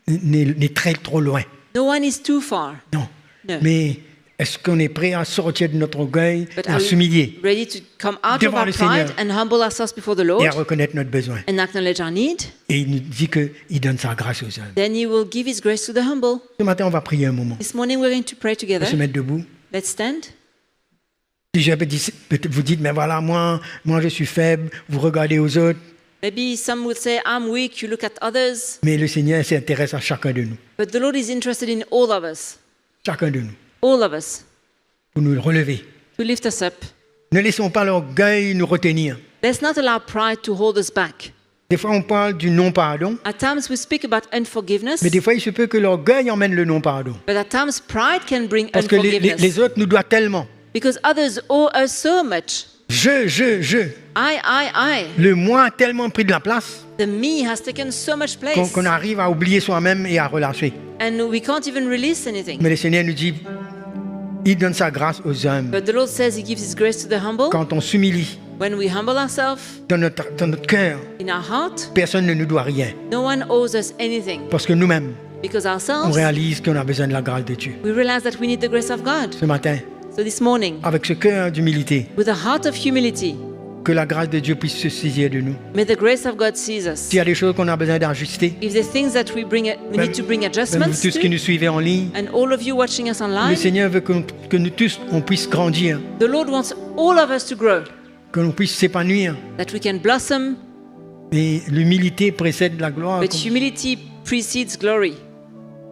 D: n'est trop loin.
C: No one is too far.
D: Non.
C: No.
D: Mais Est-ce qu'on est prêt à sortir de notre orgueil,
C: But
D: à
C: are we
D: s'humilier
C: ready to come out of
D: devant
C: our
D: le
C: pride
D: Seigneur
C: and humble ourselves before the Lord
D: et à reconnaître notre besoin?
C: and acknowledge our need?
D: Et il nous dit qu'il donne sa grâce aux hommes.
C: Then He will give His grace to the humble.
D: Ce matin, on va prier un moment.
C: This morning we're going to pray
D: On
C: together.
D: va se mettre debout.
C: Let's stand.
D: Si j'avais dit, peut-être vous dites, mais voilà, moi je suis faible, vous regardez aux autres,
C: Maybe some would say, I'm weak, you look at others.
D: mais le Seigneur s'intéresse à chacun de nous.
C: But the Lord is interested in all of us.
D: Chacun de nous.
C: All of us.
D: Pour nous relever.
C: To lift us up.
D: Ne laissons pas l'orgueil nous retenir.
C: Let's not allow pride to hold us back.
D: Des fois, on parle du non-pardon,
C: At times we speak about unforgiveness,
D: mais des fois, il se peut que l'orgueil emmène le non-pardon.
C: but at times pride can bring
D: Parce que
C: unforgiveness.
D: les autres nous doivent tellement.
C: Because others owe us so much.
D: Je.
C: I.
D: Le moi a tellement pris de la place
C: The me has taken so much place.
D: qu'on arrive à oublier soi-même et à relâcher.
C: And we can't even release anything.
D: Mais le Seigneur nous dit, il donne sa grâce aux hommes.
C: But the Lord says He gives His grace to the humble.
D: Quand on s'humilie
C: When we humble ourselves
D: dans notre cœur,
C: in our heart,
D: personne ne nous doit rien.
C: no one owes us anything.
D: Parce que nous-mêmes,
C: Because
D: on
C: ourselves,
D: réalise qu'on a besoin de la grâce de Dieu.
C: we realize that we need the grace of God.
D: Ce matin,
C: So this morning,
D: avec ce cœur d'humilité,
C: with a heart of humility,
D: que la grâce de Dieu puisse se saisir de nous.
C: may the grace of God seize us.
D: S'il y a des choses qu'on a besoin d'ajuster,
C: If there's things that we need to bring
D: même
C: adjustments
D: vous tous qui
C: to,
D: nous suivez en ligne,
C: and all of you watching us
D: le
C: online,
D: Seigneur veut que nous tous, on puisse grandir,
C: the Lord wants all of us to grow,
D: que l'on puisse s'épanouir.
C: that we can blossom,
D: Et l'humilité précède la gloire.
C: but humility precedes glory.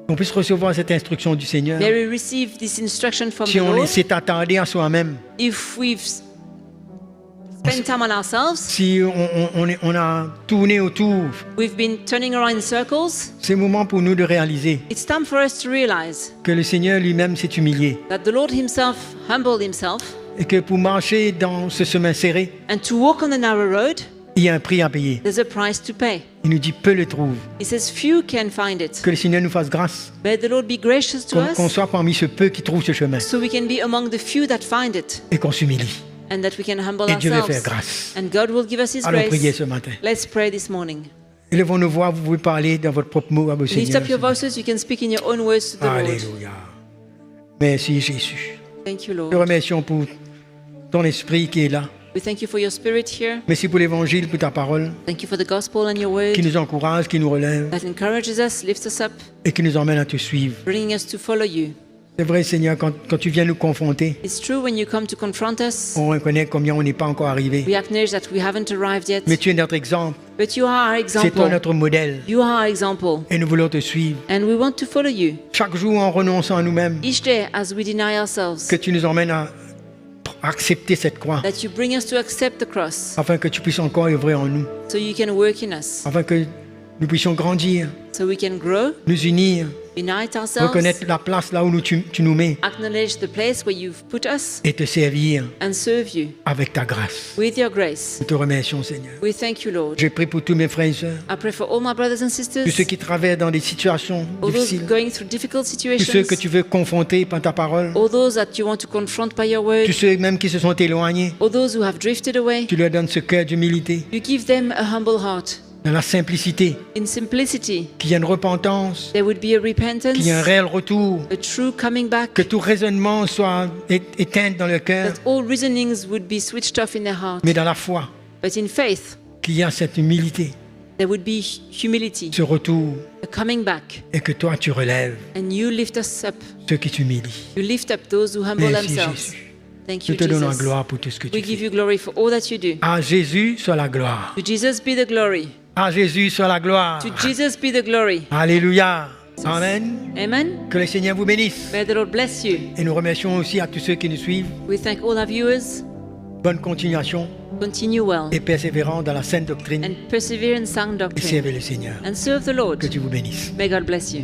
D: Qu'on puisse recevoir cette instruction du Seigneur.
C: May we receive this instruction from
D: Si
C: the
D: on
C: Lord.
D: s'est attardé à soi-même,
C: If we've spent time on ourselves,
D: si on a tourné autour,
C: we've been turning around in circles,
D: c'est le moment pour nous de réaliser
C: it's time for us to realize
D: que le Seigneur lui-même s'est humilié
C: that the Lord Himself humbled Himself,
D: et que pour marcher dans ce chemin serré,
C: and to walk on the narrow road,
D: il y a un prix à payer.
C: there's a price to pay.
D: Il nous dit peu le trouve.
C: He says, few can find it.
D: Que le Seigneur nous fasse grâce,
C: May the Lord be gracious to
D: qu'on
C: us,
D: soit parmi ceux peu qui trouvent ce chemin
C: so we can be among the few that find it,
D: et qu'on s'humilie.
C: and that we can humble
D: Et Dieu veut faire
C: ourselves.
D: grâce.
C: And God will give us His
D: Allons prier
C: grace.
D: ce matin.
C: Let's pray this morning.
D: Élevons nos voix, vous pouvez parler dans votre propre mot à vos
C: Lift
D: Seigneurs.
C: up your voices. You can speak in your own words to the Lord.
D: Alléluia. Merci Jésus.
C: Thank you,
D: Te
C: Lord.
D: remercions pour ton esprit qui est là.
C: We thank you for your spirit here.
D: Merci pour l'évangile, pour ta parole,
C: Thank you for the gospel and your word
D: qui nous encourage, qui nous relève
C: that encourages us, lifts us up,
D: et qui nous emmène à te suivre.
C: bringing us to follow you.
D: C'est vrai, Seigneur, quand tu viens nous confronter,
C: It's true when you come to confront us,
D: on reconnaît combien on n'est pas encore arrivé.
C: we acknowledge that we haven't arrived yet.
D: Mais tu es notre exemple,
C: But you are our
D: c'est toi
C: example.
D: notre modèle
C: You are our example.
D: et nous voulons te suivre.
C: And we want to follow you.
D: Chaque jour en renonçant à nous-mêmes,
C: Each day as we deny ourselves,
D: que tu nous emmènes à accepter cette croix,
C: that you bring us to accept the cross
D: afin que tu puisses encore œuvrer en nous,
C: so you can work in us,
D: afin que nous puissions grandir,
C: so we can grow,
D: nous unir,
C: unite ourselves,
D: reconnaître la place là où tu nous mets
C: acknowledge the place where you've put us,
D: et te servir
C: and serve you
D: avec ta grâce.
C: with your grace.
D: Nous te remercions, Seigneur.
C: We thank you, Lord.
D: Je prie pour tous mes frères et sœurs,
C: I pray for all my brothers and sisters,
D: tous ceux qui traversent dans des situations
C: all those
D: difficiles,
C: going through difficult
D: tous ceux
C: situations,
D: que tu veux confronter par ta parole,
C: all those that you want to confront by your word,
D: tous ceux même qui se sont éloignés,
C: all those who have drifted away.
D: tu leur donnes ce cœur d'humilité,
C: You give them a humble heart.
D: dans la simplicité,
C: In simplicity,
D: qu'il y ait une repentance,
C: there would be a repentance,
D: qu'il y ait un réel retour,
C: a true coming back,
D: que tout raisonnement soit éteint dans le cœur,
C: that all reasonings would be switched off in their heart.
D: mais dans la foi,
C: But in faith,
D: qu'il y a cette humilité,
C: there would be humility,
D: ce retour,
C: a coming back,
D: et que toi tu relèves
C: and you lift us up.
D: ceux qui s'humilient.
C: You lift up those who humble
D: Merci
C: themselves.
D: Jésus.
C: Thank
D: Nous
C: you,
D: te donnons la
C: Jesus.
D: gloire pour tout ce que tu
C: We give
D: fais.
C: you glory for all that you do.
D: À Jésus soit la gloire.
C: To Jesus be the glory.
D: À Jésus soit la gloire.
C: To Jesus be the glory.
D: Alléluia. Amen.
C: Amen.
D: Que le Seigneur vous bénisse.
C: May the Lord bless you.
D: Et nous remercions aussi à tous ceux qui nous suivent.
C: We thank all our viewers.
D: Bonne continuation
C: Continue well
D: et persévérant dans la sainte doctrine
C: and persevere in sound
D: et
C: doctrine
D: servez le Seigneur.
C: and serve the Lord.
D: Que Dieu vous bénisse.
C: May God bless you.